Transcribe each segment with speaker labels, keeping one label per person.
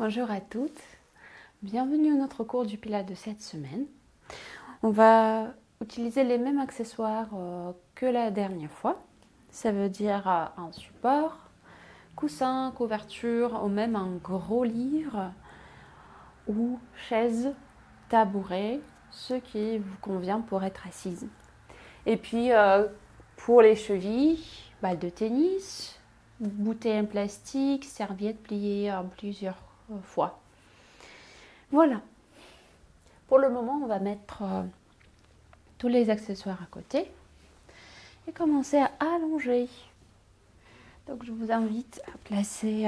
Speaker 1: Bonjour à toutes, bienvenue à notre cours du Pilates de cette semaine. On va utiliser les mêmes accessoires que la dernière fois. Ça veut dire un support, coussin, couverture ou même un gros livre ou chaise, tabouret, ce qui vous convient pour être assise. Et puis pour les chevilles, balle de tennis, bouteille en plastique, serviette pliée en plusieurs fois. Voilà. Pour le moment, on va mettre tous les accessoires à côté et commencer à allonger. Donc, je vous invite à placer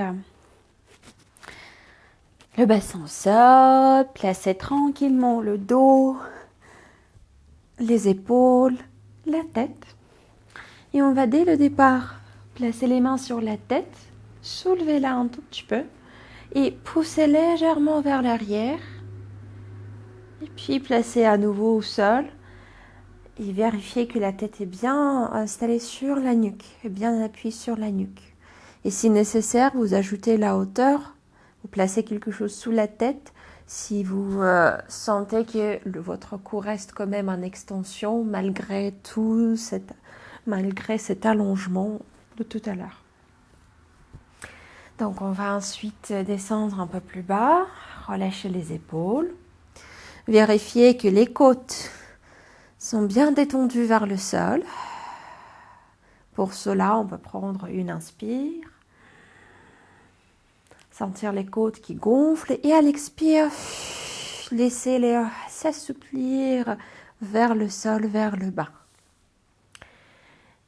Speaker 1: le bassin au sol, placer tranquillement le dos, les épaules, la tête. Et on va dès le départ placer les mains sur la tête, soulever-la un tout petit peu et pousser légèrement vers l'arrière. Et puis placer à nouveau au sol. Et vérifier que la tête est bien installée sur la nuque, et bien appuyée sur la nuque. Et si nécessaire, vous ajoutez la hauteur, vous placez quelque chose sous la tête. Si vous sentez que votre cou reste quand même en extension malgré cet allongement de tout à l'heure. Donc on va ensuite descendre un peu plus bas, relâcher les épaules, vérifier que les côtes sont bien détendues vers le sol. Pour cela, on peut prendre une inspire, sentir les côtes qui gonflent et à l'expire, laissez-les s'assouplir vers le sol, vers le bas.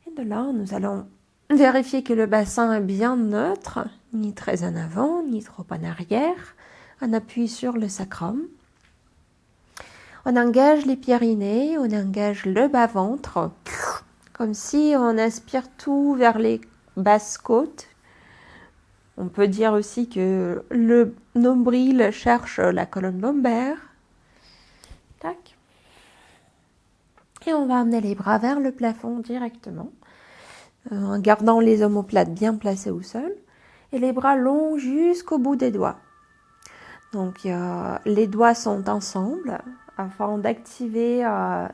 Speaker 1: Et de là, nous allons vérifier que le bassin est bien neutre, ni très en avant, ni trop en arrière. On appuie sur le sacrum. On engage les pyrénées, on engage le bas-ventre, comme si on aspire tout vers les basses côtes. On peut dire aussi que le nombril cherche la colonne lombaire. Tac. Et on va amener les bras vers le plafond directement, en gardant les omoplates bien placés au sol, et les bras longs jusqu'au bout des doigts. Donc les doigts sont ensemble afin d'activer,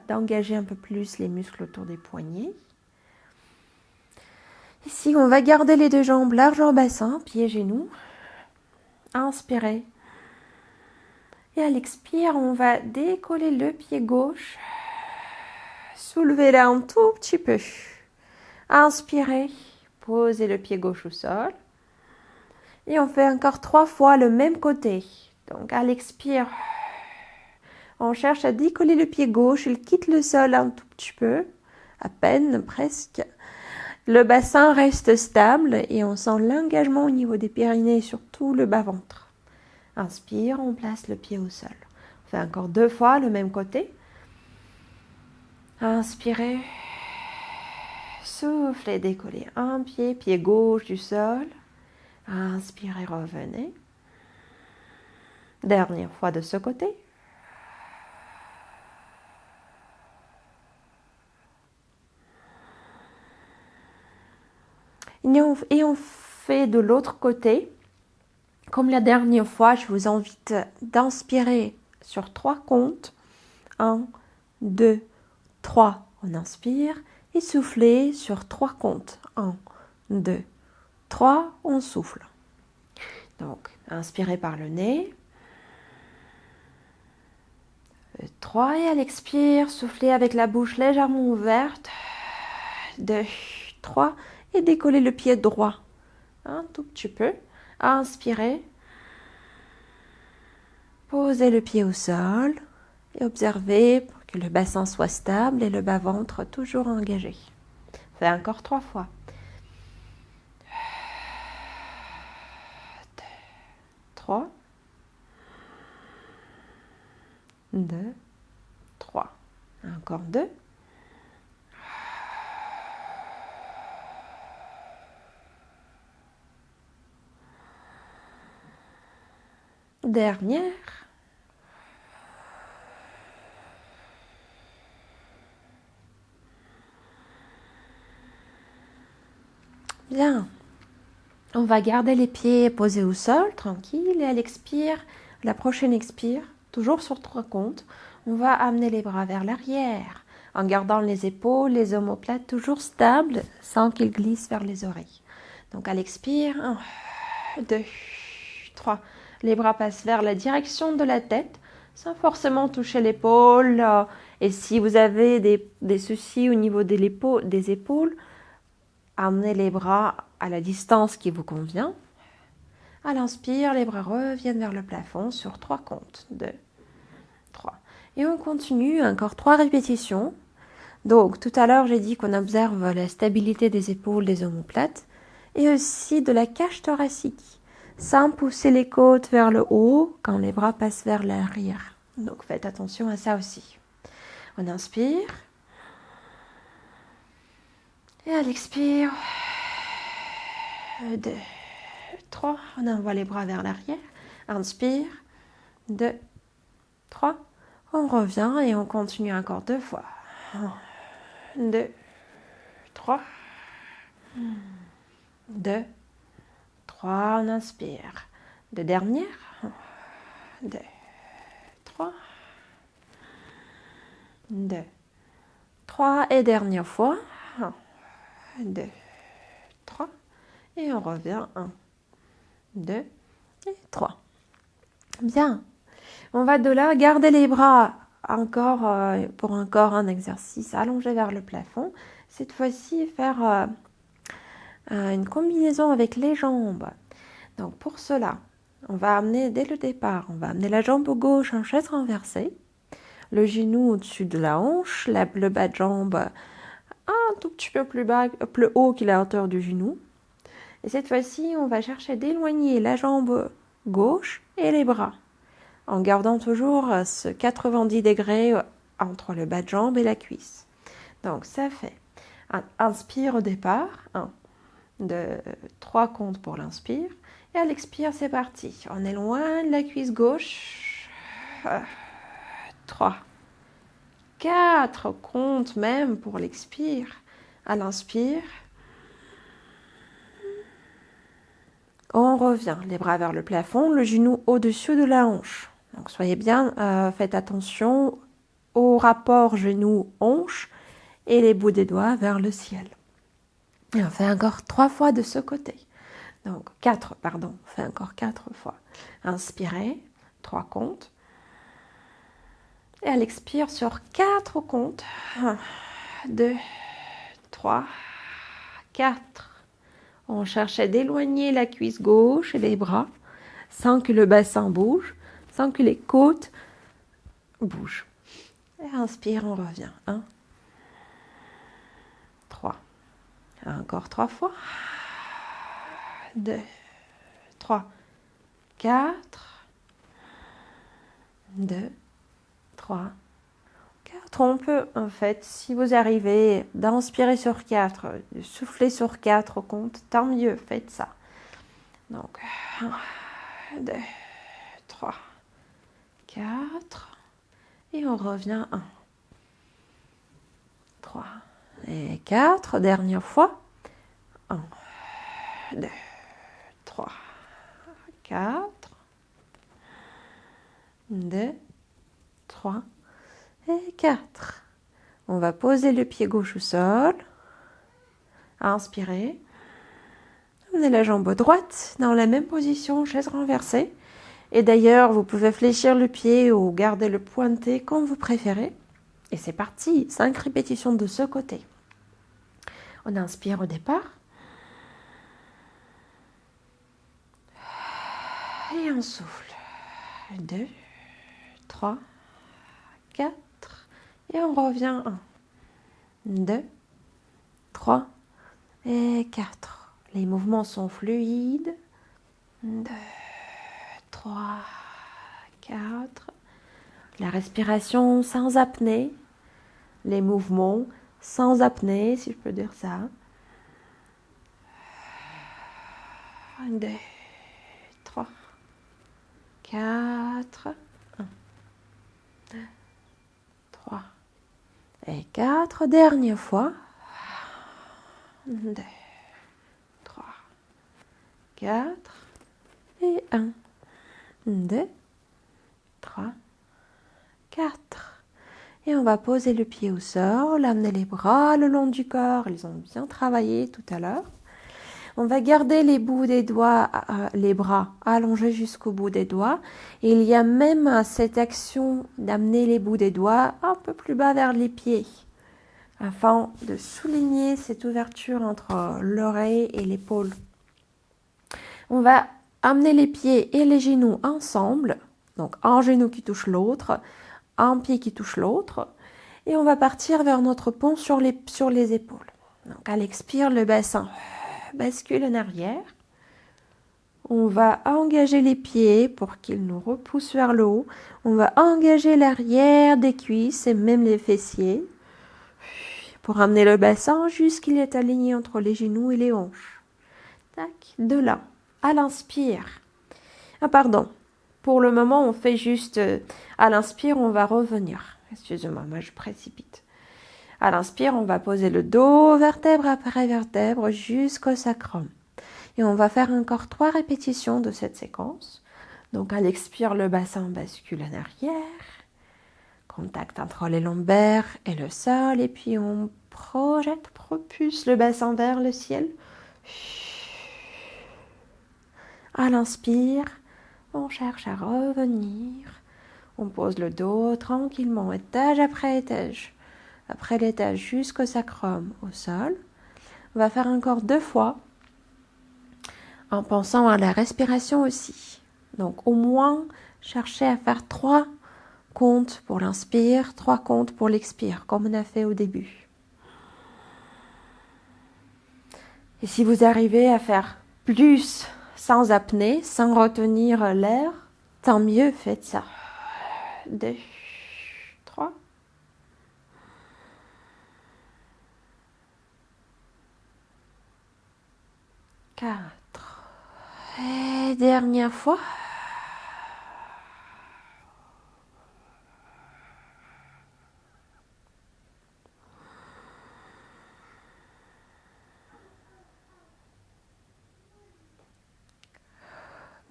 Speaker 1: d'engager un peu plus les muscles autour des poignets. Ici, on va garder les deux jambes larges au bassin, pieds, genoux. Inspirez. Et à l'expire, on va décoller le pied gauche. Soulevez-le un tout petit peu. Inspirez. Posez le pied gauche au sol. Et on fait encore 3 fois le même côté. Donc à l'expire, on cherche à décoller le pied gauche. Il quitte le sol un tout petit peu. À peine, presque. Le bassin reste stable et on sent l'engagement au niveau des pyrénées et surtout le bas-ventre. Inspire, on place le pied au sol. On fait encore 2 fois le même côté. Inspirez. Soufflez, décollez un pied, pied gauche du sol. Inspirez, revenez. Dernière fois de ce côté. Et on fait de l'autre côté. Comme la dernière fois, je vous invite d'inspirer sur 3 comptes. 1, 2, 3. On inspire. Et soufflez sur 3 comptes. 1, 2, 3. On souffle. Donc, inspirez par le nez. 3 et à l'expire, soufflez avec la bouche légèrement ouverte. 2, 3 et décollez le pied droit. Un tout petit peu. Inspirez. Posez le pied au sol et observez pour que le bassin soit stable et le bas-ventre toujours engagé. Faites encore 3 fois. 2, 3. 2, 3. Encore 2. Dernière. Bien. On va garder les pieds posés au sol, tranquille. Et à l'expire, la prochaine expire, toujours sur 3 comptes, on va amener les bras vers l'arrière, en gardant les épaules, les omoplates toujours stables, sans qu'ils glissent vers les oreilles. Donc à l'expire, 1, 2, 3. Les bras passent vers la direction de la tête, sans forcément toucher l'épaule. Et si vous avez des soucis au niveau des épaules, amenez les bras à la distance qui vous convient. À l'inspire, les bras reviennent vers le plafond sur 3 comptes. 2, 3. Et on continue, encore 3 répétitions. Donc, tout à l'heure, j'ai dit qu'on observe la stabilité des épaules, des omoplates, et aussi de la cage thoracique, sans pousser les côtes vers le haut quand les bras passent vers l'arrière. Donc, faites attention à ça aussi. On inspire. Et à l'expire, 2, 3. On envoie les bras vers l'arrière. Inspire. 2, 3. On revient et on continue encore 2 fois. 1, 2, 3. 2, 3. On inspire. 2 dernières. 1, 2, 3. 2, 3. Et dernière fois. 1, 2, 3. Et on revient. 1, 2 et 3. Bien. On va de là garder les bras encore pour encore un exercice allongé vers le plafond. Cette fois-ci, faire une combinaison avec les jambes. Donc pour cela, on va amener dès le départ, on va amener la jambe gauche en chaise renversée, le genou au-dessus de la hanche, le bas de jambe un tout petit peu plus haut que la hauteur du genou. Et cette fois-ci, on va chercher d'éloigner la jambe gauche et les bras, en gardant toujours ce 90 degrés entre le bas de jambe et la cuisse. Donc ça fait un inspire au départ, 1, 2, 3 comptes pour l'inspire, et à l'expire c'est parti. On éloigne la cuisse gauche, 3, 4 comptes même pour l'expire. À l'inspire, on revient, les bras vers le plafond, le genou au-dessus de la hanche. Donc soyez bien, faites attention au rapport genou-hanche et les bouts des doigts vers le ciel. Et on fait encore 3 fois de ce côté. Donc 4, pardon, on fait encore 4 fois. Inspirez, 3 comptes. Et à l'expire sur 4 comptes. 1, 2, 3, 4. On cherche à d'éloigner la cuisse gauche et les bras sans que le bassin bouge, sans que les côtes bougent. Et inspire, on revient. 1, 3. Encore 3 fois. 2, 3, 4. 2, 3, 4. On peut, en fait, si vous arrivez d'inspirer sur 4, de souffler sur 4 comptes, tant mieux, faites ça. Donc, 1, 2, 3, 4. Et on revient 1, 3 et 4. Dernière fois. 1, 2, 3, 4. 2, 3 et 4. On va poser le pied gauche au sol. Inspirez. Amenez la jambe droite dans la même position, chaise renversée. Et d'ailleurs, vous pouvez fléchir le pied ou garder le pointé comme vous préférez. Et c'est parti, 5 répétitions de ce côté. On inspire au départ. Et on souffle. 2, 3, 4. Et on revient 1, 2, 3 et 4. Les mouvements sont fluides. 2, 3, 4. La respiration sans apnée. Les mouvements sans apnée, si je peux dire ça. 1, 2, 3, 4. 1, 2, 3 et 4. Dernière fois. 2, 3, 2, 3, 4. Et on va poser le pied au sol, amener les bras le long du corps. Ils ont bien travaillé tout à l'heure. On va garder les bouts des doigts, les bras allongés jusqu'au bout des doigts. Et il y a même cette action d'amener les bouts des doigts un peu plus bas vers les pieds, afin de souligner cette ouverture entre l'oreille et l'épaule. On va amener les pieds et les genoux ensemble, donc un genou qui touche l'autre, un pied qui touche l'autre, et on va partir vers notre pont sur les épaules. Donc à l'expire, le bassin bascule en arrière. On va engager les pieds pour qu'ils nous repoussent vers le haut. On va engager l'arrière des cuisses et même les fessiers pour amener le bassin jusqu'il est aligné entre les genoux et les hanches. Tac, de là, à l'inspire. Ah pardon, pour le moment on fait juste, à l'inspire on va revenir. Excusez-moi, moi je précipite. À l'inspire, on va poser le dos, vertèbre après vertèbre, jusqu'au sacrum. Et on va faire encore 3 répétitions de cette séquence. Donc à l'expire, le bassin bascule en arrière. Contact entre les lombaires et le sol. Et puis on projette, propulse le bassin vers le ciel. À l'inspire, on cherche à revenir. On pose le dos tranquillement, étage après étage. Après l'étage jusqu'au sacrum au sol. On va faire encore 2 fois en pensant à la respiration aussi. Donc au moins, cherchez à faire 3 comptes pour l'inspire, 3 comptes pour l'expire, comme on a fait au début. Et si vous arrivez à faire plus sans apnée, sans retenir l'air, tant mieux, faites ça. 2, 3. 4. Et dernière fois.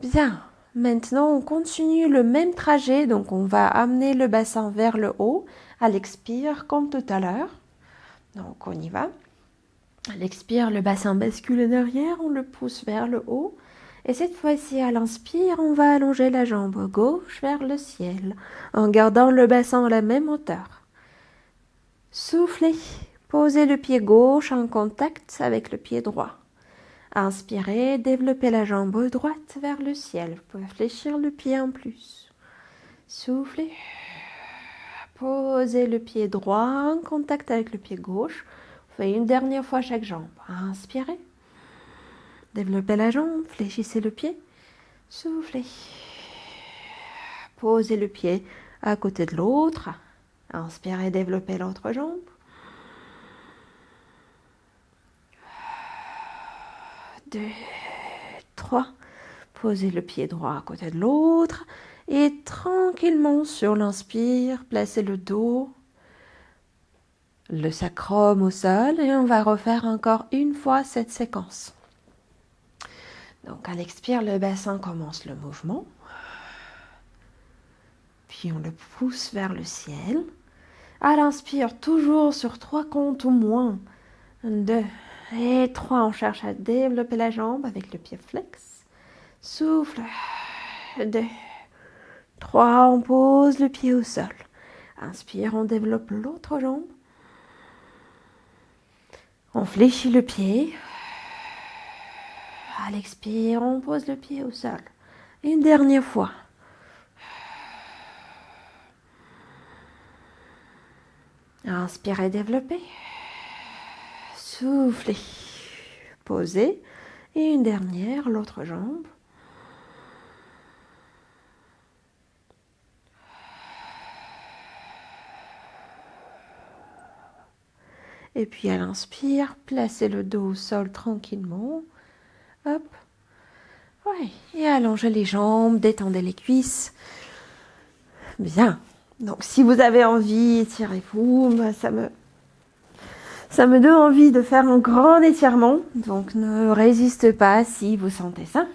Speaker 1: Bien. Maintenant, on continue le même trajet. Donc, on va amener le bassin vers le haut à l'expire, comme tout à l'heure. Donc, on y va. À l'expire, le bassin bascule en arrière, on le pousse vers le haut. Et cette fois-ci, à l'inspire, on va allonger la jambe gauche vers le ciel, en gardant le bassin à la même hauteur. Soufflez, posez le pied gauche en contact avec le pied droit. Inspirez, développez la jambe droite vers le ciel. Vous pouvez fléchir le pied en plus. Soufflez, posez le pied droit en contact avec le pied gauche. Faites une dernière fois chaque jambe. Inspirez. Développez la jambe, fléchissez le pied. Soufflez. Posez le pied à côté de l'autre. Inspirez, développez l'autre jambe. 2, 3. Posez le pied droit à côté de l'autre. Et tranquillement sur l'inspire, placez le dos, le sacrum au sol. Et on va refaire encore une fois cette séquence. Donc à l'expire, le bassin commence le mouvement. Puis on le pousse vers le ciel. À l'inspire, toujours sur 3 comptes au moins. 2 et 3, on cherche à développer la jambe avec le pied flex. Souffle. 2, 3, on pose le pied au sol. Inspire, on développe l'autre jambe. On fléchit le pied. À l'expire, on pose le pied au sol. Une dernière fois. Inspirez, développez. Soufflez. Posez. Et une dernière, l'autre jambe. Et puis à l'inspire, placez le dos au sol tranquillement. Hop. Ouais. Et allongez les jambes, détendez les cuisses. Bien. Donc si vous avez envie, étirez-vous. Ça me donne envie de faire un grand étirement. Donc ne résistez pas si vous sentez ça.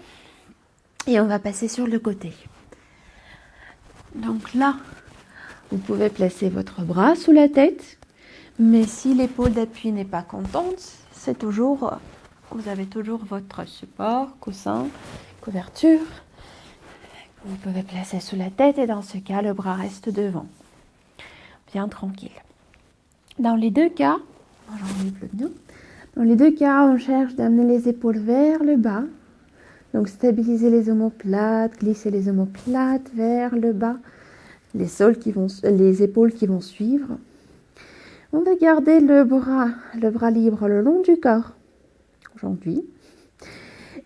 Speaker 1: Et on va passer sur le côté. Donc là, vous pouvez placer votre bras sous la tête, mais si l'épaule d'appui n'est pas contente, c'est toujours, vous avez toujours votre support, coussin, couverture. Vous pouvez placer sous la tête et dans ce cas, le bras reste devant, bien tranquille. Dans les deux cas, on cherche d'amener les épaules vers le bas. Donc stabiliser les omoplates, glisser les omoplates vers le bas, les épaules qui vont suivre. On va garder le bras libre le long du corps aujourd'hui.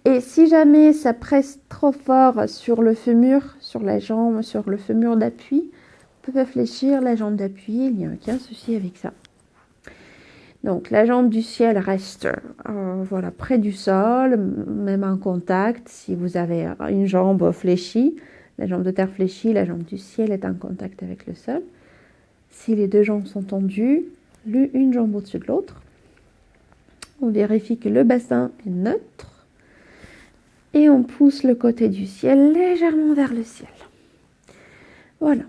Speaker 1: Et si jamais ça presse trop fort sur le fémur, sur la jambe, sur le fémur d'appui, vous pouvez fléchir la jambe d'appui, il n'y a aucun souci avec ça. Donc la jambe du ciel reste voilà, près du sol, même en contact. Si vous avez une jambe fléchie, la jambe de terre fléchie, la jambe du ciel est en contact avec le sol. Si les deux jambes sont tendues, une jambe au-dessus de l'autre, on vérifie que le bassin est neutre et on pousse le côté du ciel légèrement vers le ciel. Voilà,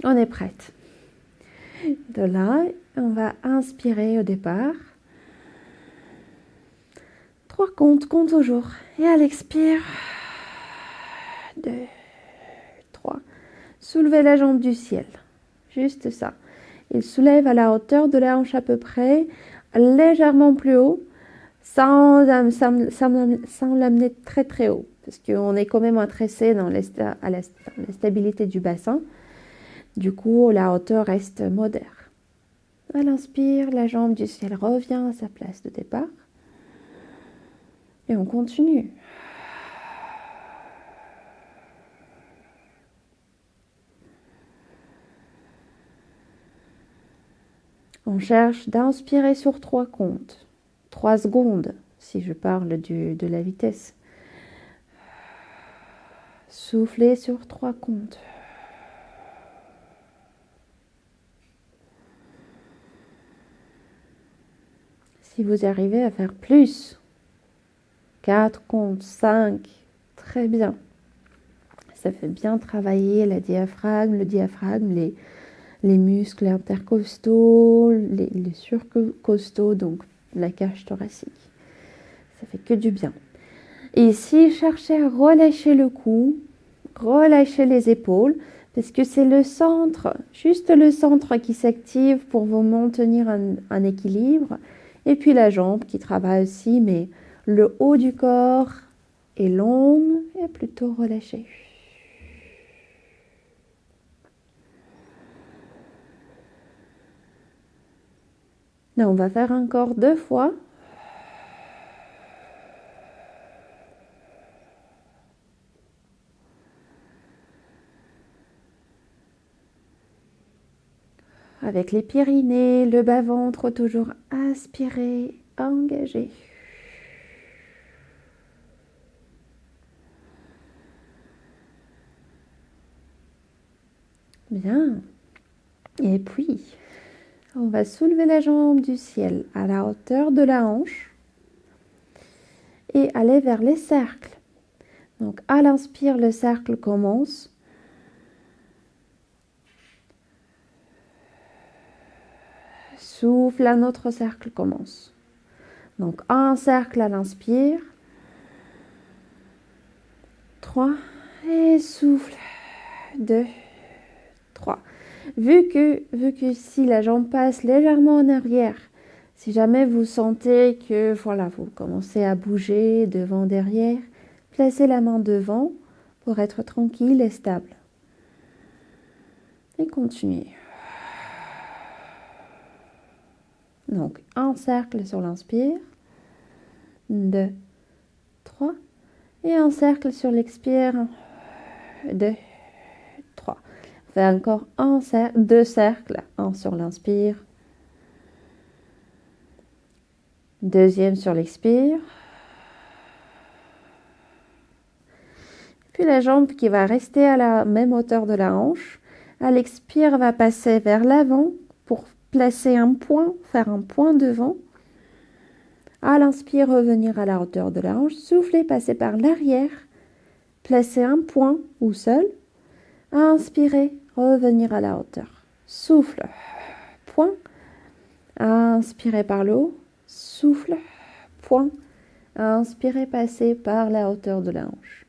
Speaker 1: on est prête. De là, on va inspirer au départ. 3 comptes, compte toujours. Et à l'expire, 2, 3. Soulevez la jambe du ciel. Juste ça. Il soulève à la hauteur de la hanche à peu près, légèrement plus haut, sans l'amener très très haut. Parce qu'on est quand même intéressé dans la stabilité du bassin. Du coup, la hauteur reste modère. À l'inspire, la jambe du ciel revient à sa place de départ. Et on continue. On cherche d'inspirer sur 3 comptes. 3 secondes, si je parle de la vitesse. Soufflez sur 3 comptes. Si vous arrivez à faire plus, 4 comptes, 5, très bien. Ça fait bien travailler le diaphragme, les muscles intercostaux, les surcostaux, donc la cage thoracique. Ça fait que du bien. Et si cherchez à relâcher le cou, relâchez les épaules, parce que c'est le centre, juste le centre qui s'active pour vous maintenir un équilibre. Et puis la jambe qui travaille aussi, mais le haut du corps est long et plutôt relâché. Là, on va faire encore 2 fois. Avec les pyrénées, le bas-ventre toujours aspiré, engagé. Bien. Et puis, on va soulever la jambe du ciel à la hauteur de la hanche et aller vers les cercles. Donc, à l'inspire, le cercle commence. Souffle, un autre cercle commence. Donc, un cercle à l'inspire. 3. Et souffle. 2, 3. Vu que si la jambe passe légèrement en arrière, si jamais vous sentez que voilà, vous commencez à bouger devant, derrière, placez la main devant pour être tranquille et stable. Et continuez. Donc, un cercle sur l'inspire. 2, 3. Et un cercle sur l'expire. 2, 3. Fait encore 2 cercles. Un sur l'inspire. Deuxième sur l'expire. Puis la jambe qui va rester à la même hauteur de la hanche. À l'expire, va passer vers l'avant pour placer un point, faire un point devant. À l'inspire, revenir à la hauteur de la hanche. Souffler, passer par l'arrière. Placer un point ou seul. Inspirez, revenir à la hauteur. Souffle, point. Inspirez par le haut. Souffle, point. Inspirez, passez par la hauteur de la hanche.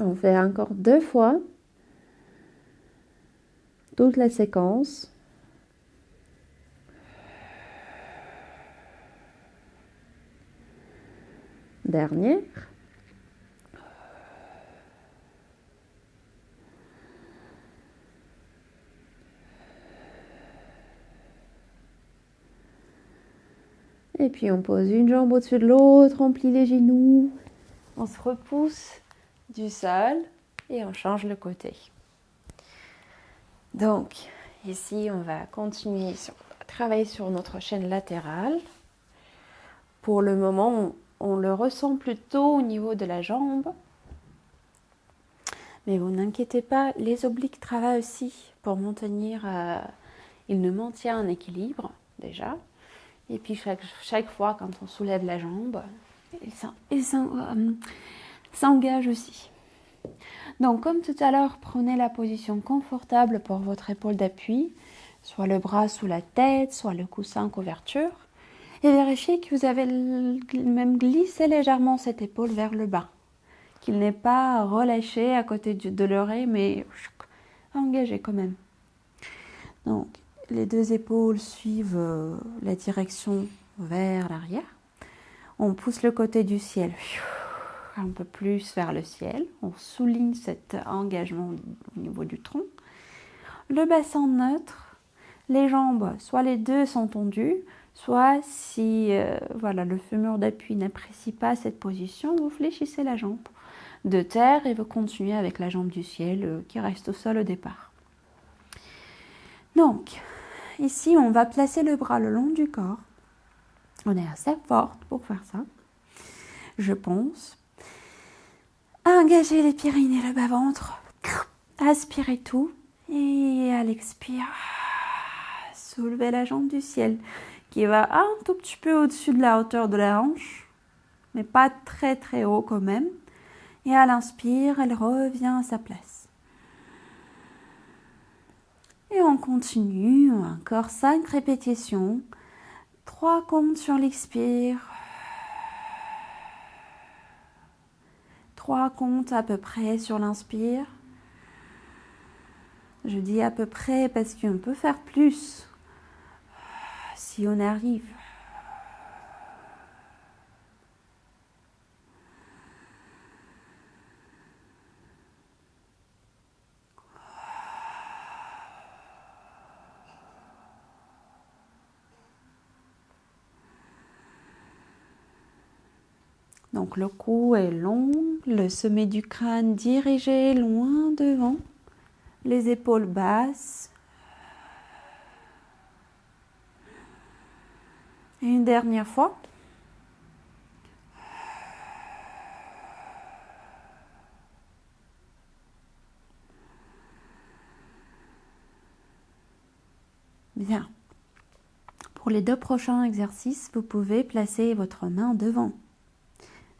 Speaker 1: On fait encore 2 fois toute la séquence. Dernière. Et puis on pose une jambe au-dessus de l'autre, on plie les genoux, on se repousse du sol et on change le côté. Donc ici on va continuer à travailler sur notre chaîne latérale. Pour le moment on le ressent plutôt au niveau de la jambe. Mais vous n'inquiétez pas, les obliques travaillent aussi pour maintenir, ils nous maintiennent en équilibre déjà. Et puis chaque fois quand on soulève la jambe, ils s'engagent aussi. Donc comme tout à l'heure, prenez la position confortable pour votre épaule d'appui, soit le bras sous la tête, soit le coussin couverture. Et vérifiez que vous avez même glissé légèrement cette épaule vers le bas. Qu'il n'est pas relâché à côté de l'oreille, mais engagé quand même. Donc, les 2 épaules suivent la direction vers l'arrière. On pousse le côté du ciel un peu plus vers le ciel. On souligne cet engagement au niveau du tronc. Le bassin neutre, les jambes, soit les 2 sont tendues, soit si le fémur d'appui n'apprécie pas cette position, vous fléchissez la jambe de terre et vous continuez avec la jambe du ciel qui reste au sol au départ. Donc, ici, on va placer le bras le long du corps. On est assez forte pour faire ça, je pense. Engagez les pyrénées, le bas-ventre. Aspirez tout. Et à l'expire, soulevez la jambe du ciel qui va un tout petit peu au-dessus de la hauteur de la hanche, mais pas très très haut quand même. Et à l'inspire, elle revient à sa place. Et on continue, encore 5 répétitions. 3 comptes sur l'expire. 3 comptes à peu près sur l'inspire. Je dis à peu près parce qu'on peut faire plus si on arrive. Donc le cou est long, le sommet du crâne dirigé loin devant, les épaules basses. Et une dernière fois. Bien. Pour les 2 prochains exercices, vous pouvez placer votre main devant.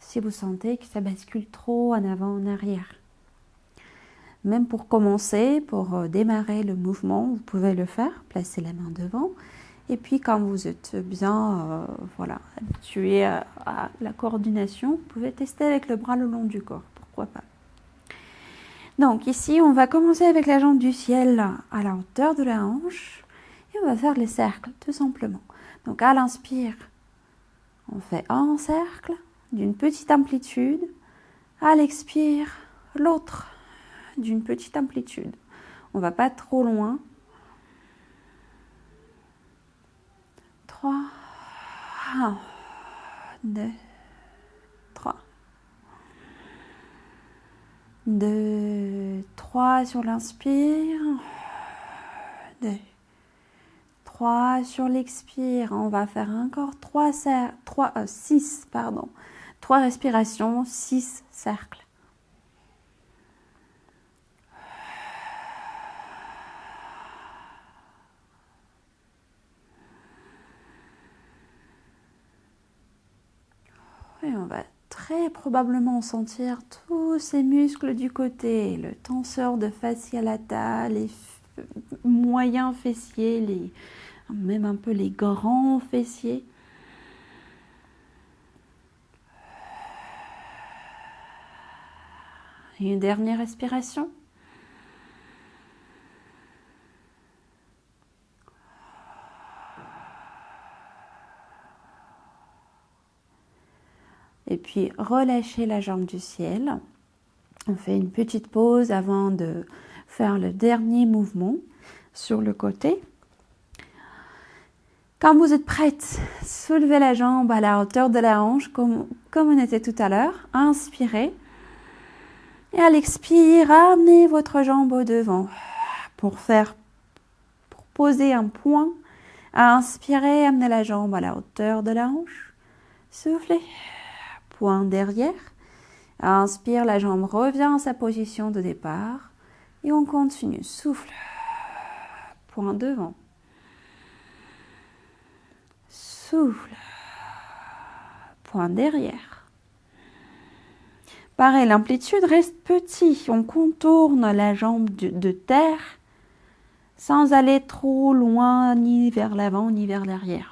Speaker 1: Si vous sentez que ça bascule trop en avant, en arrière. Même pour commencer, pour démarrer le mouvement, vous pouvez le faire, placer la main devant. Et puis quand vous êtes bien habitué à la coordination, vous pouvez tester avec le bras le long du corps, pourquoi pas. Donc ici, on va commencer avec la jambe du ciel à la hauteur de la hanche. Et on va faire les cercles, tout simplement. Donc à l'inspire, on fait un cercle d'une petite amplitude. À l'expire, l'autre d'une petite amplitude. On ne va pas trop loin. 3, 1, 2, 3. 2, 3 sur l'inspire. 2, 3. 3. Sur l'expire, on va faire encore 6, pardon. 3 respirations, 6 cercles. Et on va très probablement sentir tous ces muscles du côté, le tenseur de fascia lata, les moyens fessiers, même un peu les grands fessiers. Et une dernière respiration. Et puis relâchez la jambe du ciel. On fait une petite pause avant de faire le dernier mouvement sur le côté. Quand vous êtes prête, soulevez la jambe à la hauteur de la hanche comme on était tout à l'heure. Inspirez. Et à l'expire, amenez votre jambe au devant pour poser un point. À inspirer, amenez la jambe à la hauteur de la hanche. Soufflez. Point derrière. À inspire, la jambe revient à sa position de départ. Et on continue. Souffle. Point devant. Souffle. Point derrière. Pareil, l'amplitude reste petite. On contourne la jambe de terre sans aller trop loin, ni vers l'avant, ni vers l'arrière.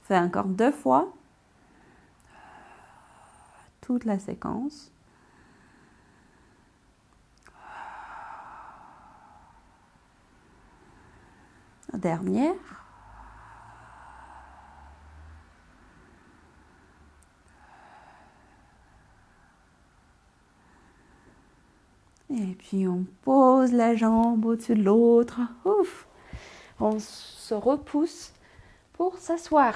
Speaker 1: Fais encore 2 fois. Toute la séquence. Dernière. Et puis on pose la jambe au-dessus de l'autre. Ouf. On se repousse pour s'asseoir.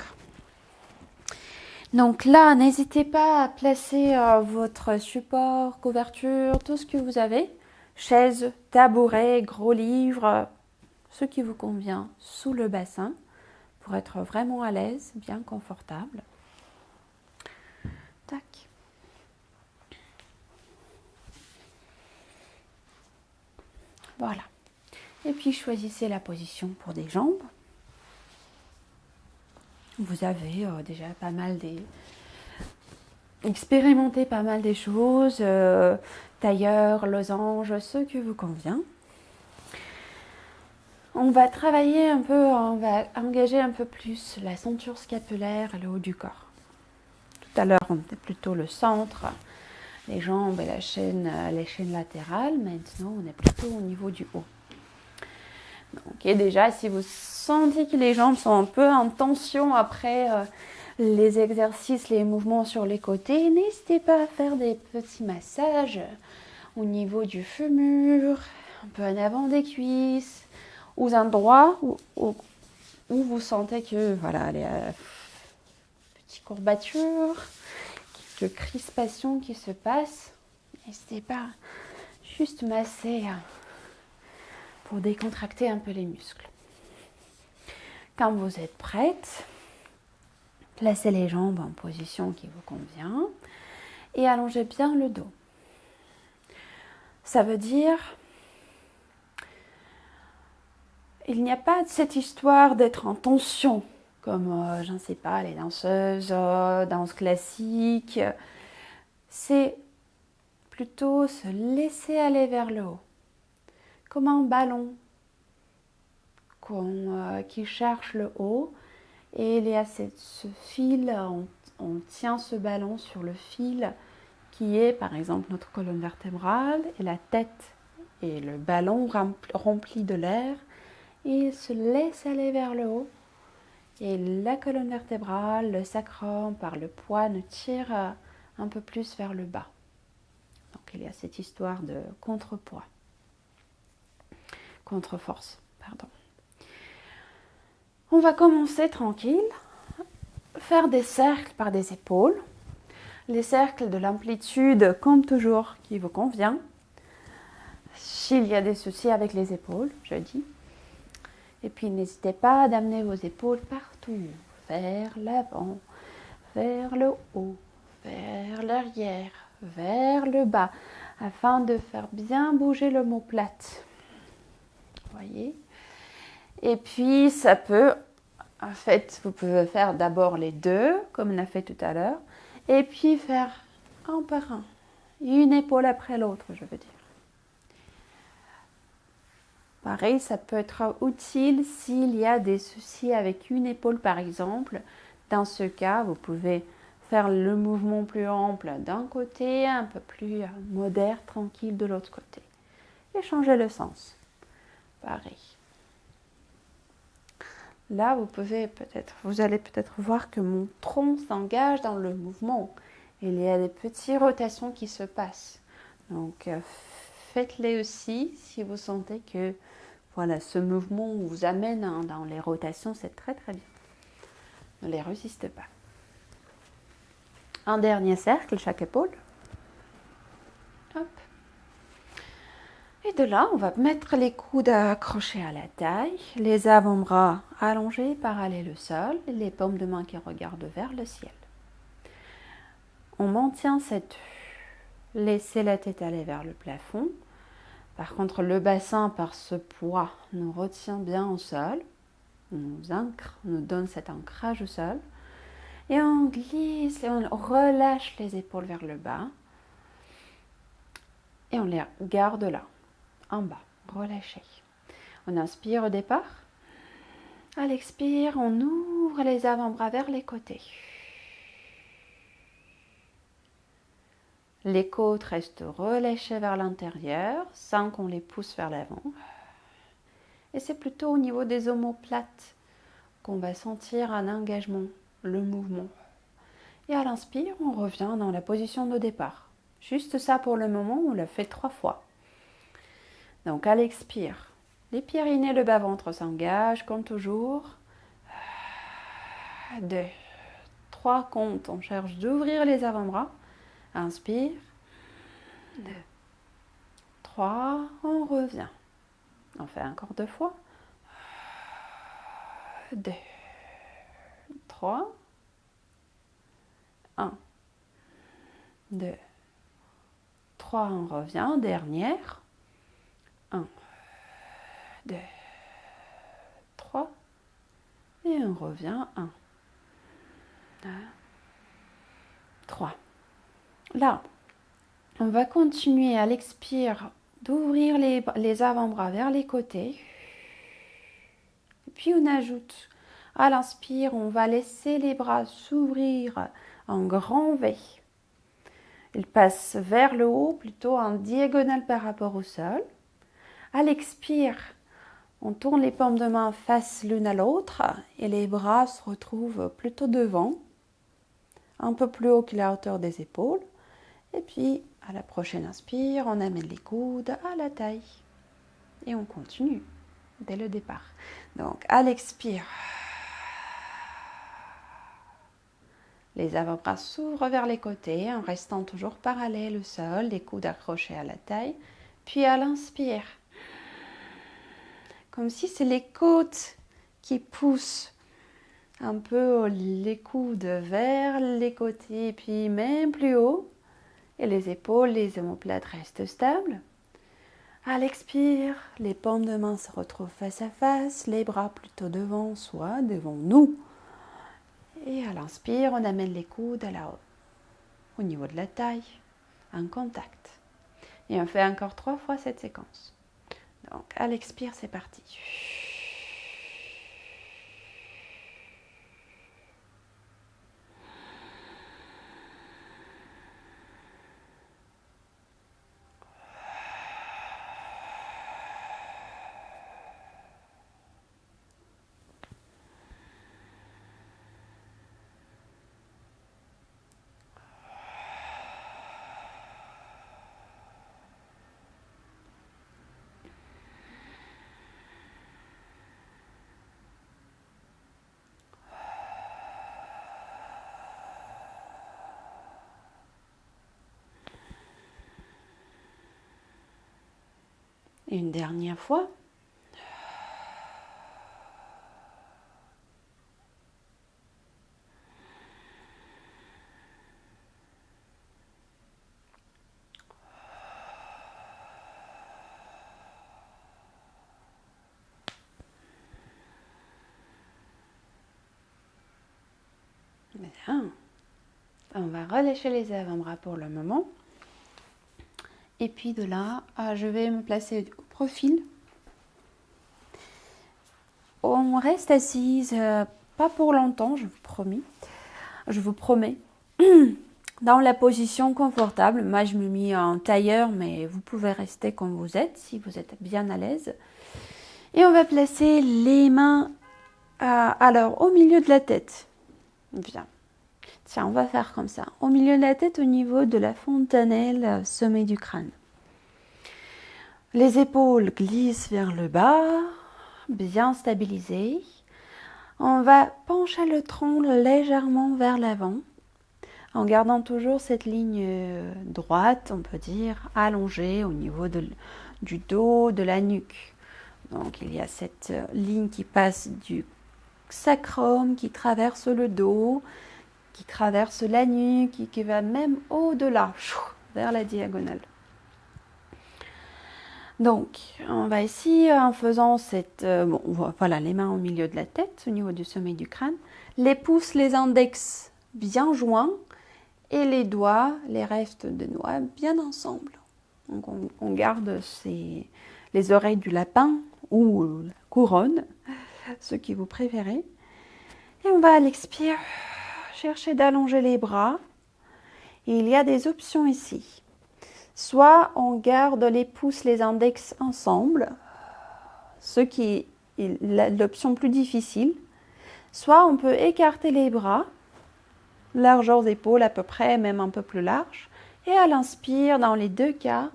Speaker 1: Donc là, n'hésitez pas à placer votre support, couverture, tout ce que vous avez. Chaise, tabouret, gros livre, ce qui vous convient sous le bassin pour être vraiment à l'aise, bien confortable. Tac. Voilà. Et puis choisissez la position pour des jambes. Vous avez déjà pas mal expérimenté pas mal des choses, tailleur, losange, ce que vous convient. On va travailler un peu, on va engager un peu plus la ceinture scapulaire et le haut du corps. Tout à l'heure, on était plutôt le centre, les jambes et les chaînes latérales. Maintenant, on est plutôt au niveau du haut. Donc, et déjà, si vous sentez que les jambes sont un peu en tension après les exercices, les mouvements sur les côtés, n'hésitez pas à faire des petits massages au niveau du fémur, un peu en avant des cuisses, aux endroits où vous sentez que voilà, les petites courbatures, quelques crispations qui se passent. N'hésitez pas, juste masser pour décontracter un peu les muscles. Quand vous êtes prête, placez les jambes en position qui vous convient et allongez bien le dos. Ça veut dire il n'y a pas cette histoire d'être en tension comme, je ne sais pas, les danseuses, danse classique. C'est plutôt se laisser aller vers le haut. Comme un ballon qui cherche le haut. Et il y a ce fil, on tient ce ballon sur le fil qui est par exemple notre colonne vertébrale et la tête. Et le ballon rempli de l'air. Et il se laisse aller vers le haut. Et la colonne vertébrale, le sacrum, par le poids, nous tire un peu plus vers le bas. Donc il y a cette histoire de contrepoids. Contre-force, pardon. On va commencer tranquille.
Speaker 2: faire des cercles par des épaules. Les cercles de l'amplitude, comme toujours, qui vous convient. S'il y a des soucis avec les épaules, je dis. Et puis n'hésitez pas d'amener vos épaules partout, vers l'avant, vers le haut, vers l'arrière, vers le bas, afin de faire bien bouger l'omoplate. Voyez. Et puis ça peut, en fait, vous pouvez faire d'abord les deux, comme on a fait tout à l'heure, et puis faire un par un, une épaule après l'autre, je veux dire. Pareil, ça peut être utile s'il y a des soucis avec une épaule, par exemple. Dans ce cas, vous pouvez faire le mouvement plus ample d'un côté, un peu plus moderne, tranquille de l'autre côté. Et changer le sens. Pareil. Là, vous allez peut-être voir que mon tronc s'engage dans le mouvement. Il y a des petites rotations qui se passent. Donc, faites-les aussi si vous sentez que voilà, ce mouvement vous amène dans les rotations, c'est très très bien. Ne les résistez pas. Un dernier cercle, chaque épaule. Hop. Et de là, on va mettre les coudes accrochés à la taille, les avant-bras allongés, parallèles au sol, et les paumes de main qui regardent vers le ciel. On maintient cette vue. Laissez la tête aller vers le plafond. Par contre, le bassin, par ce poids, nous retient bien au sol. On nous ancre, nous donne cet ancrage au sol. Et on glisse et on relâche les épaules vers le bas. Et on les garde là, en bas, relâchés. On inspire au départ. À l'expire, on ouvre les avant-bras vers les côtés. Les côtes restent relâchées vers l'intérieur sans qu'on les pousse vers l'avant. Et c'est plutôt au niveau des omoplates qu'on va sentir un engagement, le mouvement. Et à l'inspire, on revient dans la position de départ. Juste ça pour le moment, on l'a fait 3 fois. Donc à l'expire, les pyrénées, le bas-ventre s'engagent comme toujours. 2, 3 comptes, on cherche d'ouvrir les avant-bras. Inspire. 2, 3, on revient. On fait encore 2 fois. 2, 3, 1, 2, 3, on revient. Dernière. 1, 2, 3. Et on revient. 1, 2, 3. Là, on va continuer à l'expire d'ouvrir les avant-bras vers les côtés. Et puis on ajoute, à l'inspire, on va laisser les bras s'ouvrir en grand V. Ils passent vers le haut, plutôt en diagonale par rapport au sol. À l'expire, on tourne les paumes de main face l'une à l'autre et les bras se retrouvent plutôt devant, un peu plus haut que la hauteur des épaules. Et puis, à la prochaine inspire, on amène les coudes à la taille. Et on continue dès le départ. Donc, à l'expire, les avant-bras s'ouvrent vers les côtés en restant toujours parallèles au sol, les coudes accrochés à la taille. Puis à l'inspire, comme si c'est les côtes qui poussent un peu les coudes vers les côtés, et puis même plus haut. Et les épaules, les omoplates restent stables. À l'expire, les paumes de main se retrouvent face à face, les bras plutôt devant soi, devant nous. Et à l'inspire, on amène les coudes au niveau de la taille, en contact. Et on fait encore 3 fois cette séquence. Donc à l'expire, c'est parti. Et une dernière fois. Bien. On va relâcher les avant-bras pour le moment. Et puis de là, je vais me placer au profil. On reste assise, pas pour longtemps, je vous promets. Je vous promets. Dans la position confortable. Moi, je me mets en tailleur, mais vous pouvez rester comme vous êtes, si vous êtes bien à l'aise. Et on va placer les mains alors au milieu de la tête. Bien. Tiens, on va faire comme ça. Au milieu de la tête, au niveau de la fontanelle, sommet du crâne. Les épaules glissent vers le bas, bien stabilisées. On va pencher le tronc légèrement vers l'avant, en gardant toujours cette ligne droite, on peut dire, allongée au niveau du dos, de la nuque. Donc il y a cette ligne qui passe du sacrum, qui traverse le dos, qui traverse la nuque, qui va même au-delà, vers la diagonale. Donc, on va ici, en faisant cette... voilà, les mains au milieu de la tête, au niveau du sommet du crâne. Les pouces, les index bien joints et les doigts, les restes de doigts bien ensemble. Donc, on garde les oreilles du lapin ou la couronne, ce que vous préférez. Et on va à l'expire chercher d'allonger les bras. Et il y a des options ici. Soit on garde les pouces, les index ensemble, ce qui est l'option plus difficile. Soit on peut écarter les bras, largeur d'épaule à peu près, même un peu plus large. Et à l'inspire, dans les deux cas,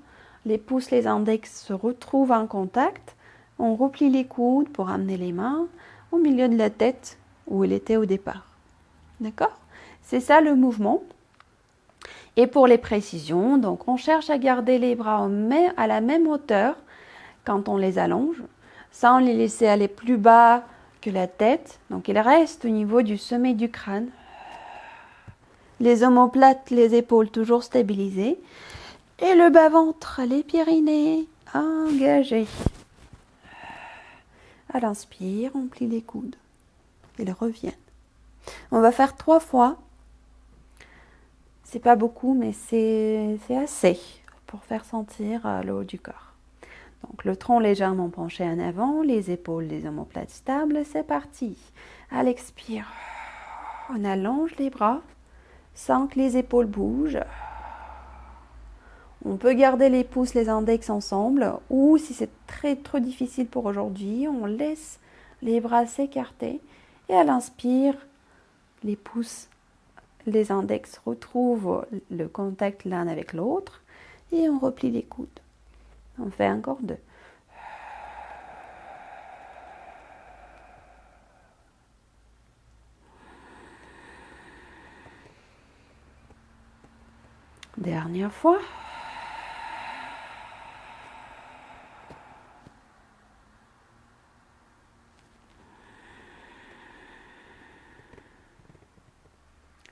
Speaker 2: les pouces, les index se retrouvent en contact. On replie les coudes pour amener les mains au milieu de la tête où il était au départ. D'accord? C'est ça le mouvement. Et pour les précisions, donc on cherche à garder les bras à la même hauteur quand on les allonge, sans les laisser aller plus bas que la tête. Donc ils restent au niveau du sommet du crâne. Les omoplates, les épaules toujours stabilisées. Et le bas-ventre, les pyrénées engagés. À l'inspire, on plie les coudes. Ils reviennent. On va faire 3 fois. C'est pas beaucoup, mais c'est assez pour faire sentir le haut du corps. Donc le tronc légèrement penché en avant, les épaules, les omoplates stables, c'est parti. À l'expire, on allonge les bras sans que les épaules bougent. On peut garder les pouces, les index ensemble, ou si c'est trop difficile pour aujourd'hui, on laisse les bras s'écarter. Et à l'inspire, les pouces, les index retrouvent le contact l'un avec l'autre et on replie les coudes. On fait encore 2. Dernière fois.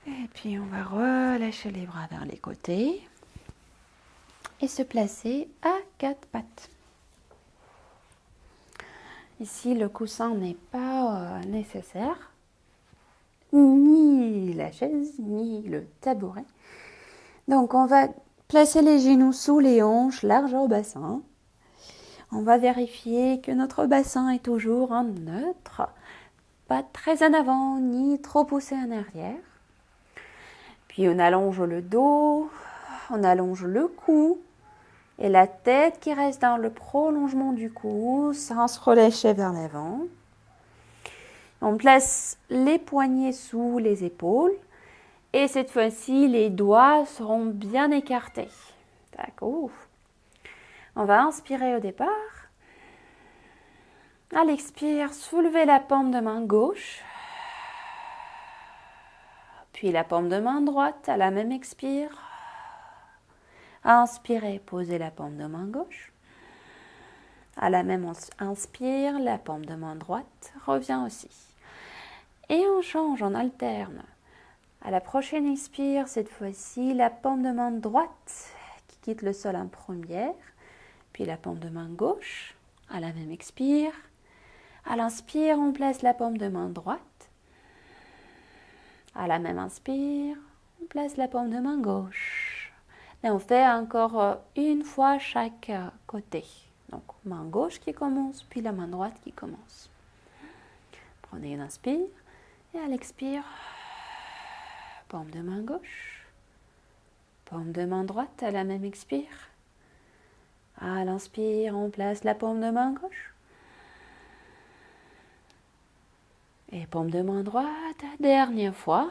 Speaker 2: Et puis on va relâcher les bras vers les côtés et se placer à 4 pattes. Ici, le coussin n'est pas nécessaire, ni la chaise, ni le tabouret. Donc on va placer les genoux sous les hanches, largeur bassin. On va vérifier que notre bassin est toujours en neutre, pas très en avant, ni trop poussé en arrière. Puis on allonge le dos, on allonge le cou et la tête qui reste dans le prolongement du cou sans se relâcher vers l'avant. On place les poignets sous les épaules et cette fois-ci les doigts seront bien écartés. D'accord. On va inspirer au départ. À l'expire, soulevez la paume de main gauche. Puis la paume de main droite à la même expire. Inspirez, posez la paume de main gauche. À la même inspire, la paume de main droite revient aussi. Et on change, on alterne. À la prochaine expire, cette fois-ci, la paume de main droite qui quitte le sol en première, puis la paume de main gauche. À la même expire. À l'inspire, on place la paume de main droite. À la même inspire, on place la paume de main gauche. Et on fait encore une fois chaque côté. Donc, main gauche qui commence, puis la main droite qui commence. Prenez une inspire et à l'expire, paume de main gauche, paume de main droite à la même expire. À l'inspire, on place la paume de main gauche. Et paume de main droite, dernière fois.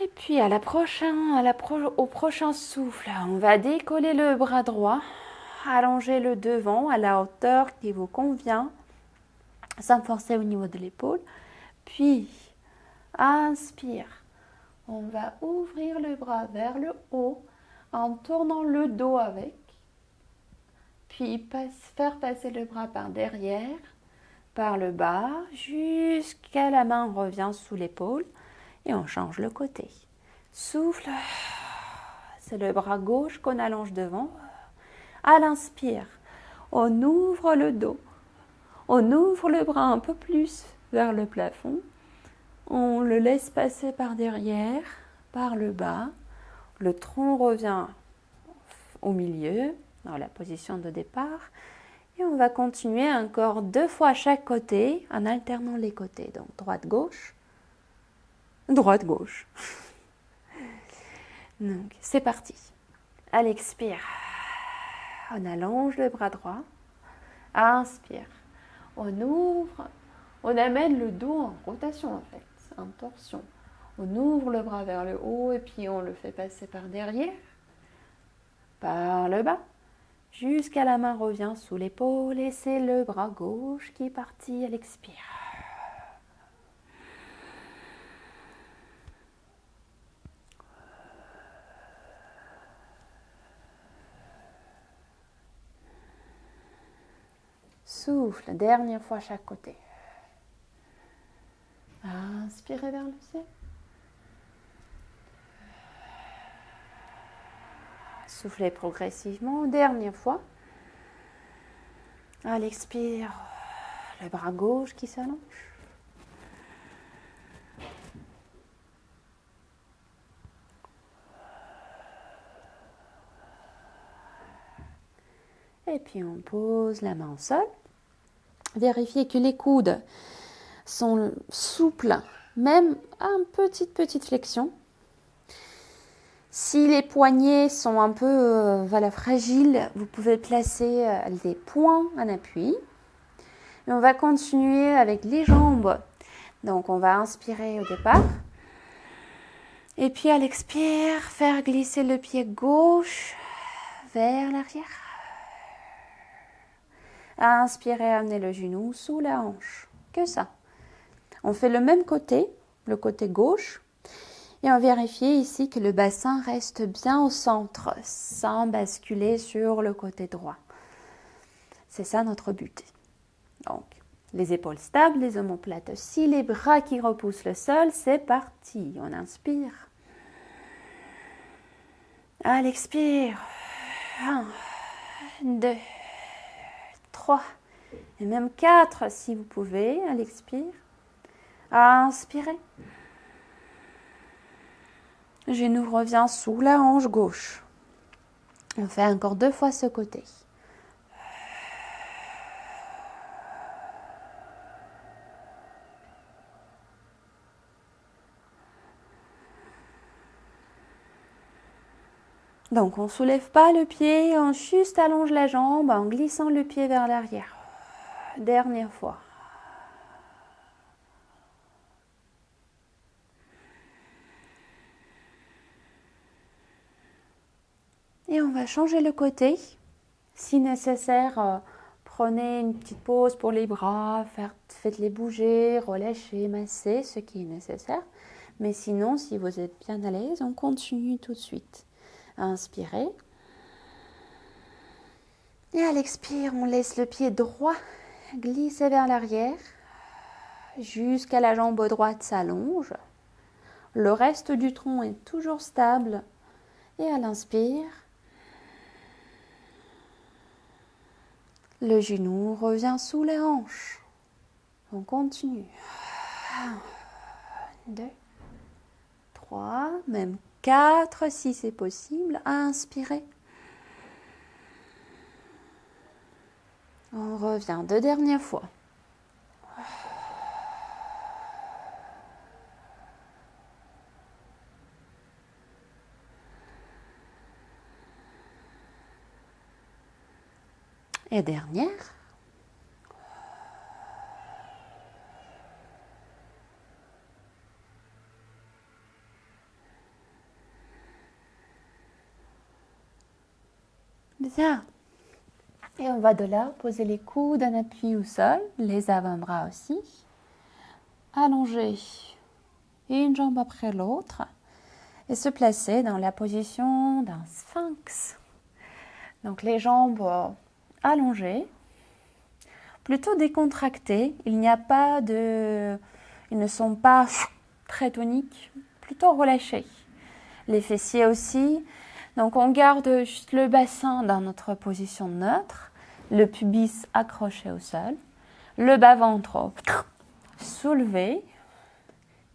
Speaker 2: Et puis au prochain souffle, on va décoller le bras droit, allonger le devant à la hauteur qui vous convient, sans forcer au niveau de l'épaule. Puis, inspire. On va ouvrir le bras vers le haut en tournant le dos avec. Puis faire passer le bras par derrière, par le bas, jusqu'à la main revient sous l'épaule. Et on change le côté. Souffle. C'est le bras gauche qu'on allonge devant. À l'inspire, on ouvre le dos. On ouvre le bras un peu plus vers le plafond. On le laisse passer par derrière, par le bas. Le tronc revient au milieu, dans la position de départ. Et on va continuer encore 2 fois chaque côté, en alternant les côtés. Donc droite-gauche, droite-gauche. Donc c'est parti. À l'expire, on allonge le bras droit. Inspire, on ouvre, on amène le dos en rotation en fait. En torsion. On ouvre le bras vers le haut et puis on le fait passer par derrière, par le bas, jusqu'à la main revient sous l'épaule et c'est le bras gauche qui est parti à l'expire. Souffle, dernière fois chaque côté. Inspirez vers le ciel. Soufflez progressivement, dernière fois. À l'expire, le bras gauche qui s'allonge. Et puis on pose la main au sol. Vérifiez que les coudes sont souples, même à une petite flexion. Si les poignets sont un peu fragiles, vous pouvez placer des poings en appui. Et on va continuer avec les jambes. Donc on va inspirer au départ. Et puis à l'expire, faire glisser le pied gauche vers l'arrière. À inspirer, amener le genou sous la hanche. Que ça. On fait le même côté, le côté gauche. Et on vérifie ici que le bassin reste bien au centre, sans basculer sur le côté droit. C'est ça notre but. Donc, les épaules stables, les omoplates aussi, les bras qui repoussent le sol, c'est parti. On inspire. À l'expire. 1, 2, 3, et même 4 si vous pouvez, à l'expire. Inspirez. Genou revient sous la hanche gauche. On fait encore 2 fois ce côté. Donc on ne soulève pas le pied, on juste allonge la jambe en glissant le pied vers l'arrière. Dernière fois. Et on va changer le côté. Si nécessaire, prenez une petite pause pour les bras, faites-les bouger, relâchez, massez ce qui est nécessaire. Mais sinon, si vous êtes bien à l'aise, on continue tout de suite. Inspirez. Et à l'expire, on laisse le pied droit glisser vers l'arrière jusqu'à la jambe droite s'allonge. Le reste du tronc est toujours stable. Et à l'inspire, le genou revient sous les hanches. On continue. 1, 2, 3, même 4 si c'est possible. Inspirez. On revient 2 dernières fois. Et dernière. Bien. Et on va de là poser les coudes en appui au sol, les avant-bras aussi. Allonger une jambe après l'autre et se placer dans la position d'un sphinx. Donc les jambes allongées, plutôt décontractées. Ils ne sont pas très toniques, plutôt relâchés. Les fessiers aussi. Donc on garde juste le bassin dans notre position neutre, le pubis accroché au sol, le bas-ventre soulevé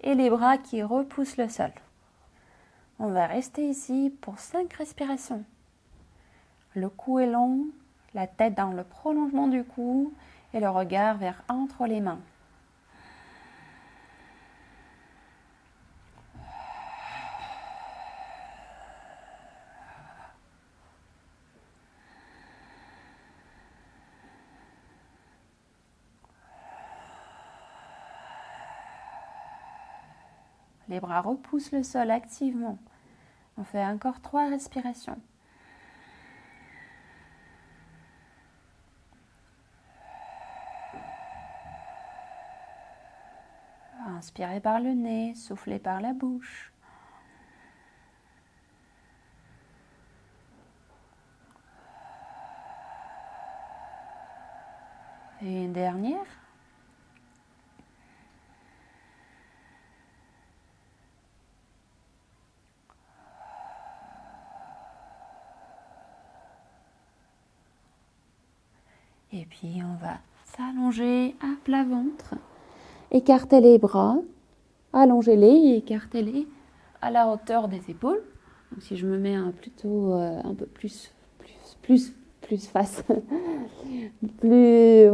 Speaker 2: et les bras qui repoussent le sol. On va rester ici pour 5 respirations. Le cou est long, la tête dans le prolongement du cou et le regard vers entre les mains. Les bras repoussent le sol activement. On fait encore 3 respirations. Inspirez par le nez, soufflez par la bouche. Et une dernière. Et puis on va s'allonger à plat ventre. Écartez les bras, allongez-les et écartez-les à la hauteur des épaules. Donc si je me mets plutôt un peu plus face, plus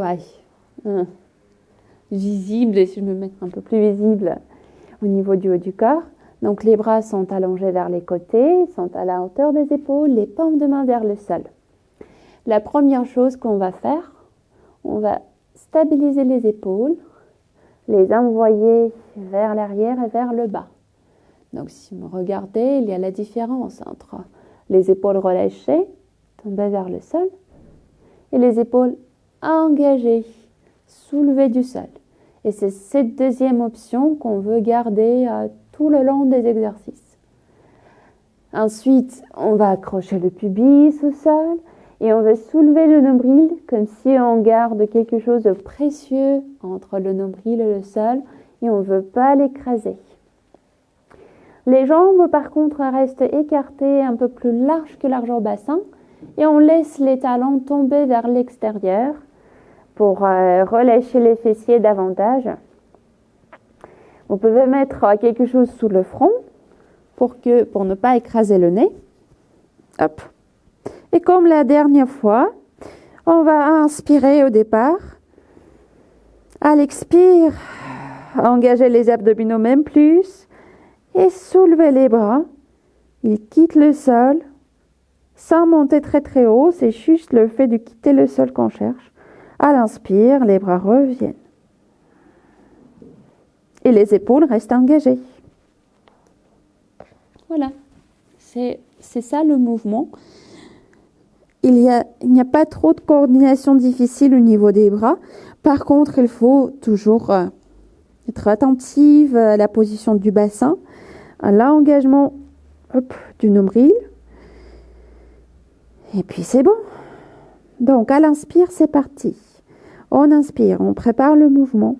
Speaker 2: visible, et si je me mets un peu plus visible au niveau du haut du corps. Donc les bras sont allongés vers les côtés, sont à la hauteur des épaules, les paumes de main vers le sol. La première chose qu'on va faire, on va stabiliser les épaules, les envoyer vers l'arrière et vers le bas. Donc si vous regardez, il y a la différence entre les épaules relâchées, tombées vers le sol, et les épaules engagées, soulevées du sol. Et c'est cette deuxième option qu'on veut garder tout le long des exercices. Ensuite, on va accrocher le pubis au sol et on va soulever le nombril comme si on garde quelque chose de précieux entre le nombril et le sol et on ne veut pas l'écraser. Les jambes, par contre, restent écartées un peu plus larges que largeur bassin et on laisse les talons tomber vers l'extérieur pour relâcher les fessiers davantage. Vous pouvez mettre quelque chose sous le front pour ne pas écraser le nez. Hop. Et comme la dernière fois, on va inspirer au départ. À l'expire, engagez les abdominaux même plus et soulevez les bras. Ils quittent le sol sans monter très très haut. C'est juste le fait de quitter le sol qu'on cherche. À l'inspire, les bras reviennent. Et les épaules restent engagées. Voilà, c'est ça le mouvement.
Speaker 3: il n'y a pas trop de coordination difficile au niveau des bras. Par contre, il faut toujours être attentive à la position du bassin, à l'engagement du nombril. Et puis c'est bon. Donc à l'inspire, c'est parti. On inspire, on prépare le mouvement.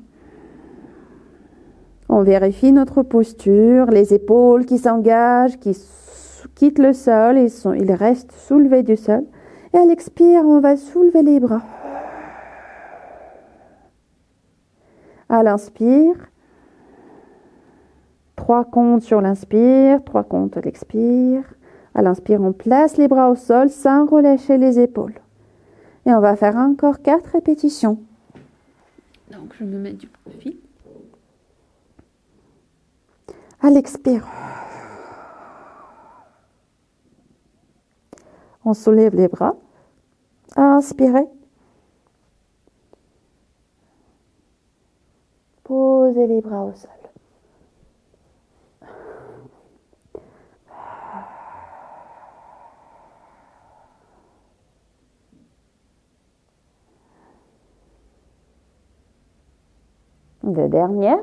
Speaker 3: On vérifie notre posture, les épaules qui s'engagent, qui quittent le sol, ils restent soulevés du sol. Et à l'expire, on va soulever les bras. À l'inspire, 3 comptes sur l'inspire, 3 comptes à l'expire. À l'inspire, on place les bras au sol sans relâcher les épaules. Et on va faire encore 4 répétitions.
Speaker 2: Donc, je me mets du profil.
Speaker 3: À l'expire, on soulève les bras. Inspirez. Posez les bras au sol. Deux dernières.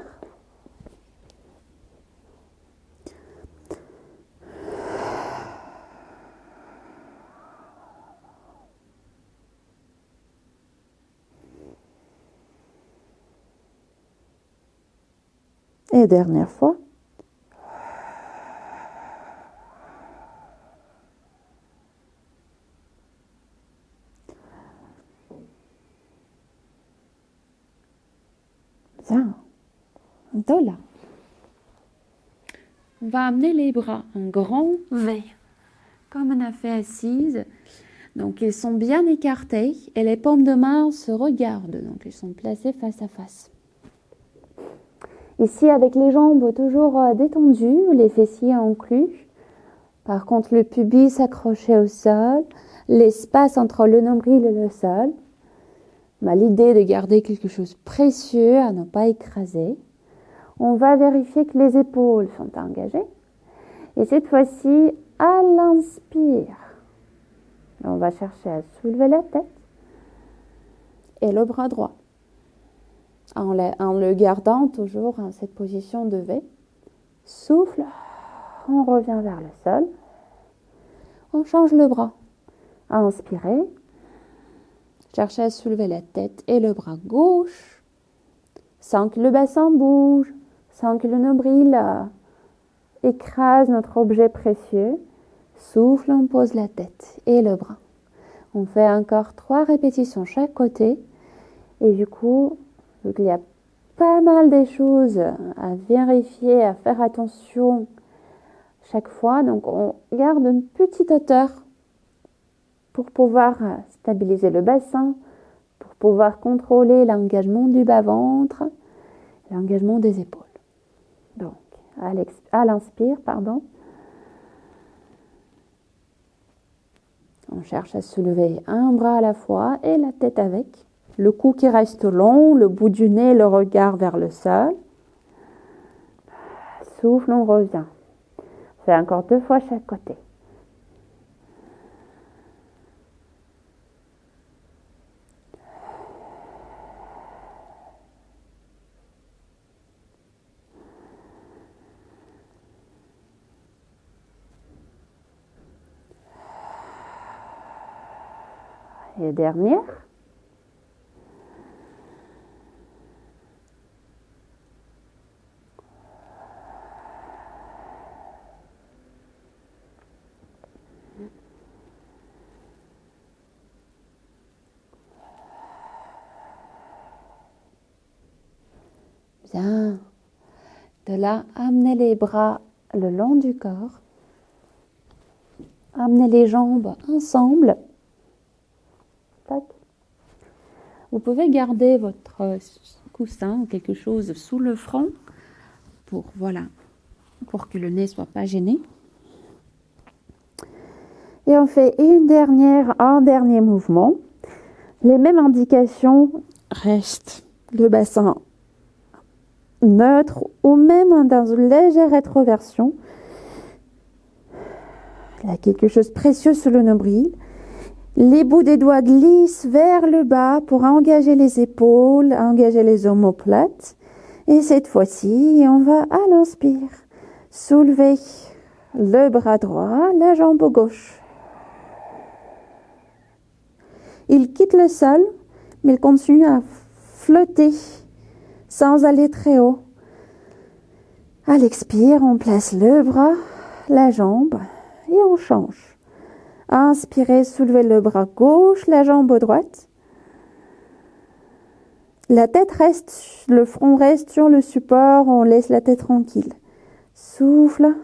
Speaker 3: Et dernière fois. Bien. De là.
Speaker 2: On va amener les bras en grand V, comme on a fait assise. Donc, ils sont bien écartés et les paumes de main se regardent. Donc, ils sont placés face à face.
Speaker 3: Ici, avec les jambes toujours détendues, les fessiers inclus. Par contre, le pubis accroché au sol, l'espace entre le nombril et le sol. L'idée de garder quelque chose de précieux à ne pas écraser. On va vérifier que les épaules sont engagées. Et cette fois-ci, à l'inspire, on va chercher à soulever la tête et le bras droit. En le gardant toujours en cette position de V. Souffle, on revient vers le sol. On change le bras. Inspirez. Cherchez à soulever la tête et le bras gauche, sans que le bassin bouge, sans que le nombril écrase notre objet précieux. Souffle, on pose la tête et le bras. On fait encore 3 répétitions chaque côté. Et du coup, vu qu'il y a pas mal de choses à vérifier, à faire attention chaque fois, donc on garde une petite hauteur pour pouvoir stabiliser le bassin, pour pouvoir contrôler l'engagement du bas-ventre, l'engagement des épaules. Donc, à l'inspire, on cherche à soulever un bras à la fois et la tête avec. Le cou qui reste long, le bout du nez, le regard vers le sol. Souffle, on revient. C'est encore 2 fois chaque côté. Et dernière. Bien. De là, amenez les bras le long du corps. Amenez les jambes ensemble. Tac.
Speaker 2: Vous pouvez garder votre coussin ou quelque chose sous le front pour que le nez soit pas gêné.
Speaker 3: Et on fait un dernier mouvement. Les mêmes indications restent. Le bassin neutre ou même dans une légère rétroversion. Il y a quelque chose de précieux sur le nombril. Les bouts des doigts glissent vers le bas pour engager les épaules, engager les omoplates. Et cette fois-ci, on va à l'inspire soulever le bras droit, la jambe gauche. Il quitte le sol, mais il continue à flotter sans aller très haut. À l'expire, on place le bras, la jambe et on change. Inspirez, soulevez le bras gauche, la jambe droite. La tête reste, le front reste sur le support, on laisse la tête tranquille. Souffle,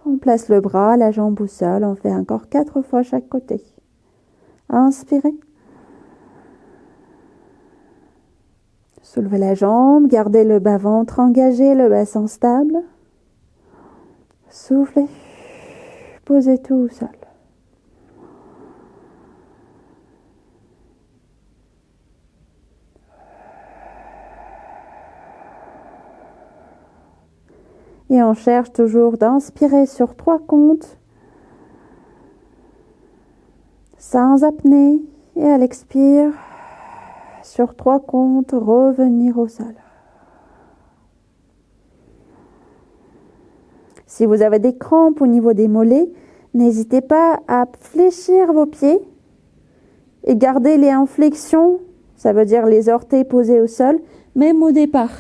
Speaker 3: on place le bras, la jambe au sol, on fait encore 4 fois chaque côté. Inspirez. Soulevez la jambe, gardez le bas-ventre engagé, le bassin stable. Soufflez, posez tout au sol. Et on cherche toujours d'inspirer sur 3 comptes, sans apnée. Et à l'expire, sur 3 comptes, revenir au sol. Si vous avez des crampes au niveau des mollets, n'hésitez pas à fléchir vos pieds et garder les inflexions, ça veut dire les orteils posés au sol, même au départ.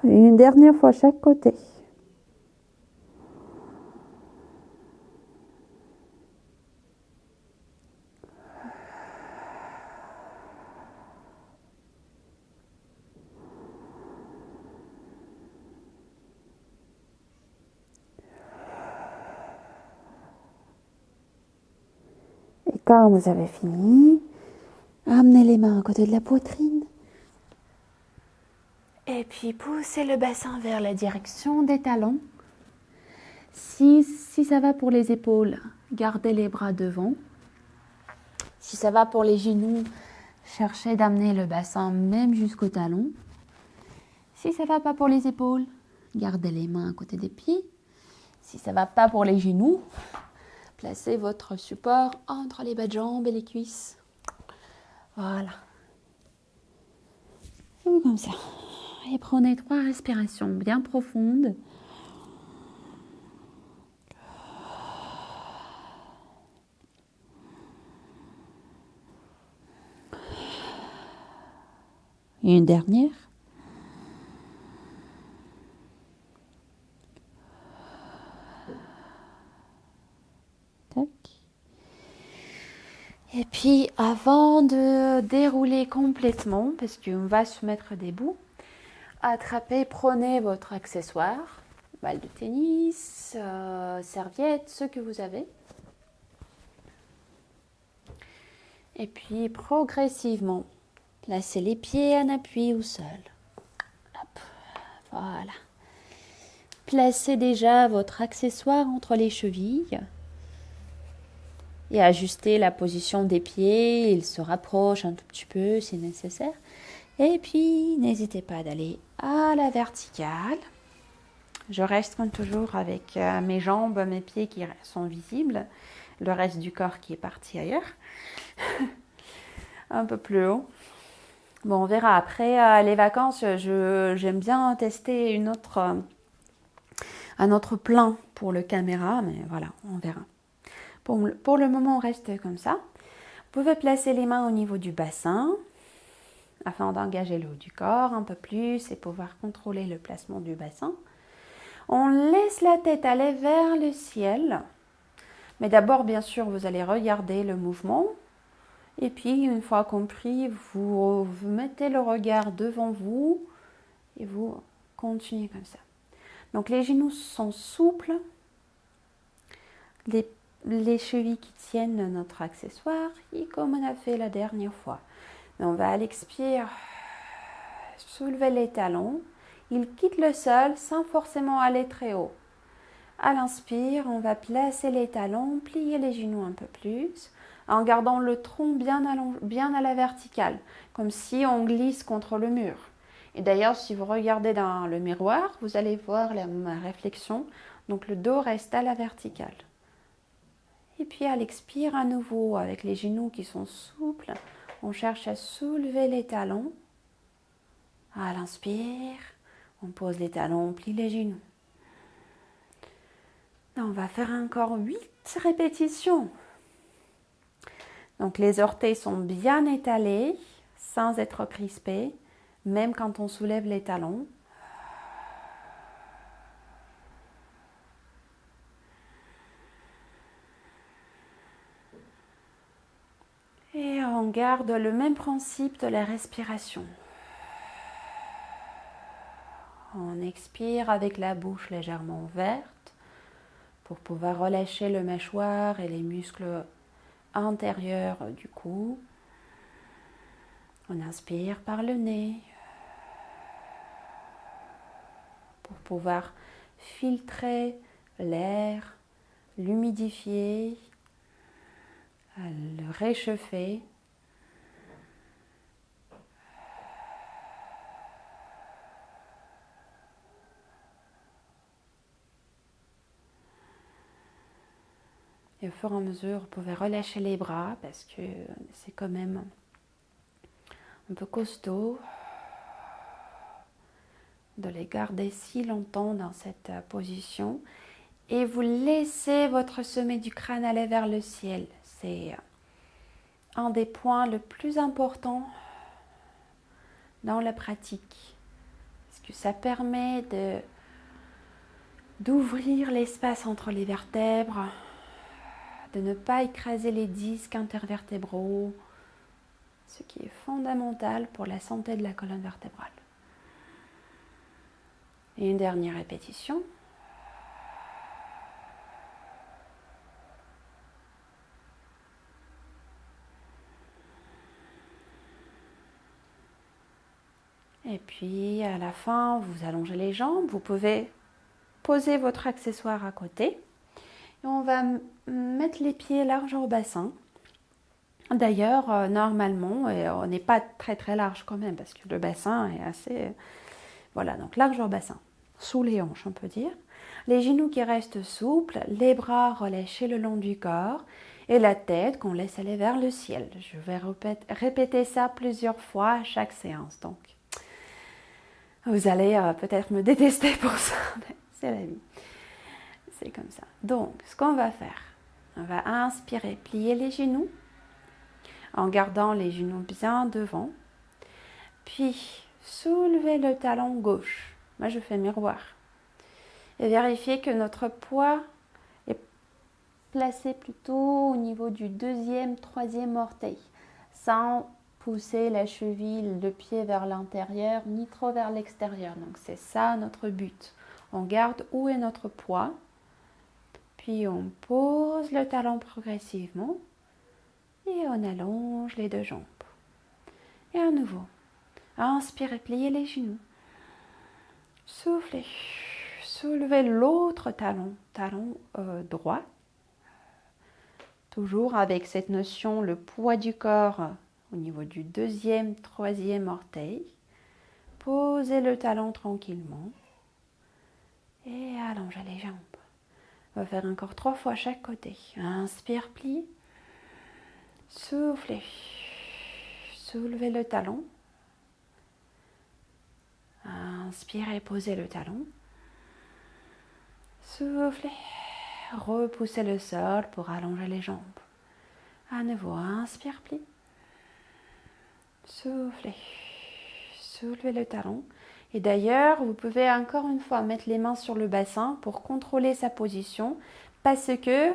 Speaker 3: Et une dernière fois chaque côté. Et quand vous avez fini, amenez les mains à côté de la poitrine.
Speaker 2: Et puis poussez le bassin vers la direction des talons. Si ça va pour les épaules, gardez les bras devant. Si ça va pour les genoux, cherchez d'amener le bassin même jusqu'au talon. Si ça ne va pas pour les épaules, gardez les mains à côté des pieds. Si ça ne va pas pour les genoux, placez votre support entre les bas de jambes et les cuisses. Voilà. Et comme ça. Et prenez 3 respirations bien profondes. Et une dernière. Tac. Et puis, avant de dérouler complètement, parce qu'on va se mettre debout, prenez votre accessoire, balle de tennis, serviette, ce que vous avez. Et puis, progressivement, placez les pieds en appui au sol. Hop, voilà. Placez déjà votre accessoire entre les chevilles et ajustez la position des pieds. Il se rapproche un tout petit peu si nécessaire. Et puis, n'hésitez pas d'aller à la verticale. Je reste comme toujours avec mes jambes, mes pieds qui sont visibles. Le reste du corps qui est parti ailleurs. Un peu plus haut. Bon, on verra. Après les vacances, j'aime bien tester un autre plan pour le caméra. Mais voilà, on verra. Pour le moment, on reste comme ça. Vous pouvez placer les mains au niveau du bassin, afin d'engager le haut du corps un peu plus et pouvoir contrôler le placement du bassin. On laisse la tête aller vers le ciel. Mais d'abord, bien sûr, vous allez regarder le mouvement. Et puis, une fois compris, vous mettez le regard devant vous et vous continuez comme ça. Donc, les genoux sont souples. Les chevilles qui tiennent notre accessoire, et comme on a fait la dernière fois. On va à l'expire, soulever les talons. Il quitte le sol sans forcément aller très haut. À l'inspire, on va placer les talons, plier les genoux un peu plus, en gardant le tronc bien à la verticale, comme si on glisse contre le mur. Et d'ailleurs, si vous regardez dans le miroir, vous allez voir ma réflexion. Donc le dos reste à la verticale. Et puis à l'expire à nouveau, avec les genoux qui sont souples, on cherche à soulever les talons. À l'inspire, on pose les talons, on plie les genoux. On va faire encore 8 répétitions. Donc les orteils sont bien étalés, sans être crispés, même quand on soulève les talons. Et on garde le même principe de la respiration. On expire avec la bouche légèrement ouverte pour pouvoir relâcher le mâchoire et les muscles antérieurs du cou. On inspire par le nez pour pouvoir filtrer l'air, l'humidifier, le réchauffer. Et au fur et à mesure, vous pouvez relâcher les bras parce que c'est quand même un peu costaud de les garder si longtemps dans cette position. Et vous laissez votre sommet du crâne aller vers le ciel. C'est un des points le plus importants dans la pratique. Parce que ça permet d'ouvrir l'espace entre les vertèbres, de ne pas écraser les disques intervertébraux, ce qui est fondamental pour la santé de la colonne vertébrale. Et une dernière répétition. Et puis à la fin, vous allongez les jambes, vous pouvez poser votre accessoire à côté. Et on va mettre les pieds larges au bassin. D'ailleurs, normalement, on n'est pas très très large quand même parce que le bassin est assez... Voilà, donc large au bassin, sous les hanches on peut dire. Les genoux qui restent souples, les bras relâchés le long du corps et la tête qu'on laisse aller vers le ciel. Je vais répéter ça plusieurs fois à chaque séance. Donc, vous allez peut-être me détester pour ça, mais c'est la vie. C'est comme ça. Donc, ce qu'on va faire, on va inspirer, plier les genoux en gardant les genoux bien devant. Puis, soulever le talon gauche. Moi, je fais miroir. Et vérifier que notre poids est placé plutôt au niveau du deuxième, troisième orteil, sans pousser la cheville, le pied vers l'intérieur, ni trop vers l'extérieur. Donc, c'est ça notre but. On garde où est notre poids. Puis, on pose le talon progressivement et on allonge les deux jambes. Et à nouveau, inspirez, pliez les genoux. Soufflez. Soulevez l'autre talon droit. Toujours avec cette notion, le poids du corps au niveau du deuxième, troisième orteil. Posez le talon tranquillement. Et allongez les jambes. On va faire encore 3 fois chaque côté. Inspire, plie. Soufflez. Soulevez le talon. Inspirez, posez le talon. Soufflez. Repoussez le sol pour allonger les jambes. À nouveau, inspire, plie. Soufflez. Soulevez le talon. Et d'ailleurs, vous pouvez encore une fois mettre les mains sur le bassin pour contrôler sa position. Parce que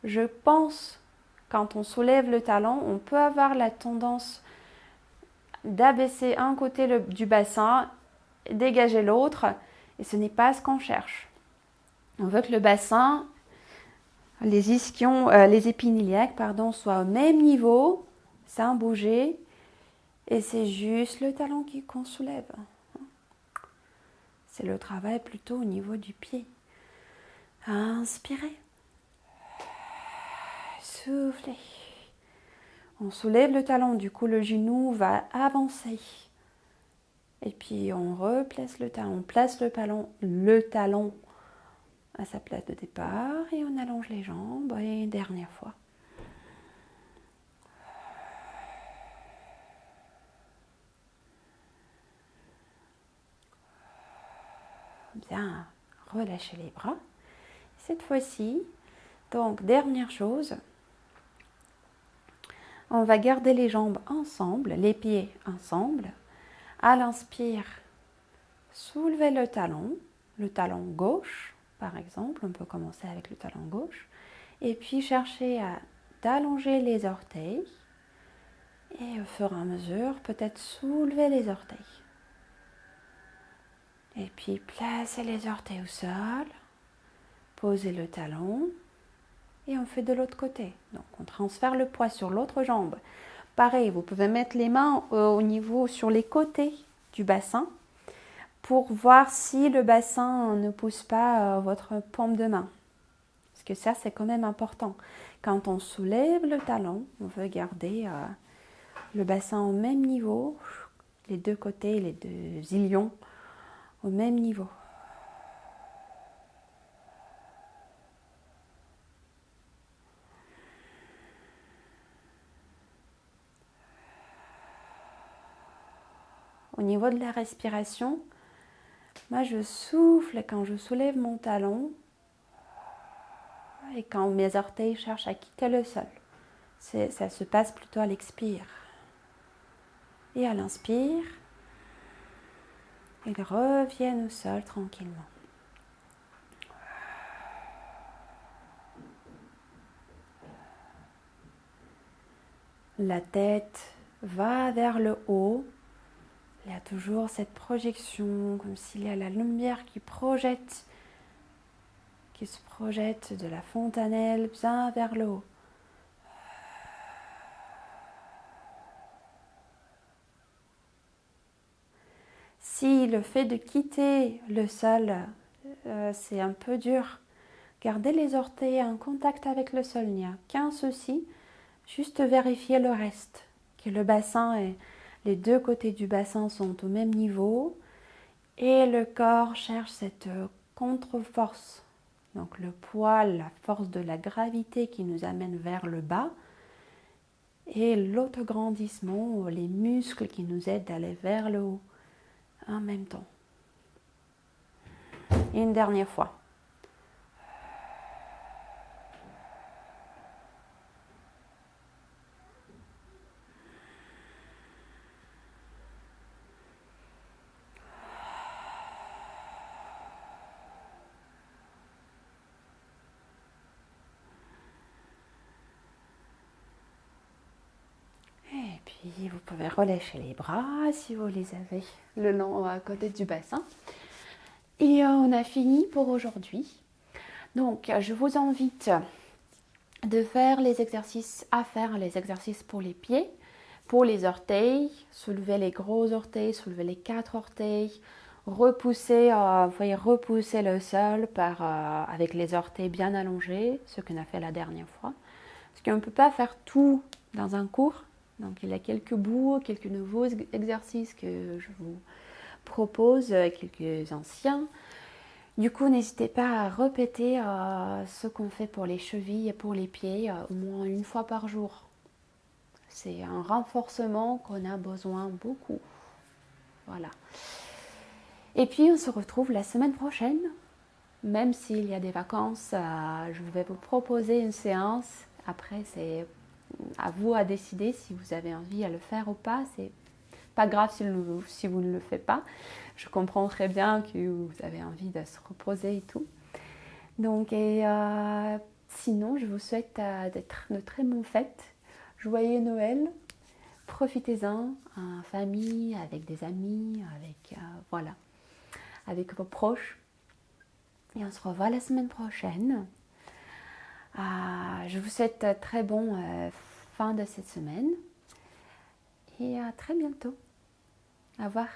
Speaker 2: je pense, quand on soulève le talon, on peut avoir la tendance d'abaisser un côté du bassin, dégager l'autre. Et ce n'est pas ce qu'on cherche. On veut que le bassin, les ischions, les épines iliaques, soient au même niveau, sans bouger. Et c'est juste le talon qu'on soulève. C'est le travail plutôt au niveau du pied. Inspirez. Soufflez. On soulève le talon, du coup le genou va avancer. Et puis on replace le talon, on place le talon à sa place de départ et on allonge les jambes. Et une dernière fois. Bien, relâchez les bras. Cette fois-ci, donc dernière chose, on va garder les jambes ensemble, les pieds ensemble. À l'inspire, soulevez le talon gauche par exemple, on peut commencer avec le talon gauche, et puis chercher à d'allonger les orteils, et au fur et à mesure, peut-être soulever les orteils. Et puis placez les orteils au sol, posez le talon, et on fait de l'autre côté. Donc on transfère le poids sur l'autre jambe. Pareil, vous pouvez mettre les mains au niveau sur les côtés du bassin, pour voir si le bassin ne pousse pas votre paume de main. Parce que ça, c'est quand même important. Quand on soulève le talon, on veut garder le bassin au même niveau, les deux côtés, les deux ilions au même niveau. Au niveau de la respiration, moi je souffle quand je soulève mon talon et quand mes orteils cherchent à quitter le sol. Ça se passe plutôt à l'expire. Et à l'inspire, ils reviennent au sol tranquillement. La tête va vers le haut. Il y a toujours cette projection, comme s'il y a la lumière qui se projette de la fontanelle bien vers le haut. Si le fait de quitter le sol, c'est un peu dur, gardez les orteils en contact avec le sol, il n'y a qu'un souci, juste vérifier le reste, que le bassin et les deux côtés du bassin sont au même niveau et le corps cherche cette contre-force. Donc le poids, la force de la gravité qui nous amène vers le bas et l'autograndissement, les muscles qui nous aident à aller vers le haut en même temps. Et une dernière fois. Et puis vous pouvez relâcher les bras si vous les avez le long à côté du bassin. Et on a fini pour aujourd'hui. Donc je vous invite de faire les exercices pour les pieds, pour les orteils, soulever les gros orteils, soulever les 4 orteils, repousser, vous voyez, repousser le sol avec les orteils bien allongés, ce qu'on a fait la dernière fois. Parce qu'on ne peut pas faire tout dans un cours. Donc il y a quelques bouts, quelques nouveaux exercices que je vous propose, quelques anciens. Du coup, n'hésitez pas à répéter ce qu'on fait pour les chevilles et pour les pieds au moins une fois par jour. C'est un renforcement qu'on a besoin beaucoup. Voilà. Et puis, on se retrouve la semaine prochaine. Même s'il y a des vacances, je vais vous proposer une séance. Après, c'est à vous à décider si vous avez envie à le faire ou pas. C'est pas grave si vous ne le faites pas. Je comprends très bien que vous avez envie de se reposer et tout. Donc, sinon, je vous souhaite de très bonnes fêtes. Joyeux Noël. Profitez-en en famille, avec des amis, avec vos proches. Et on se revoit la semaine prochaine. Je vous souhaite très bon fin de cette semaine. Et à très bientôt. Au revoir.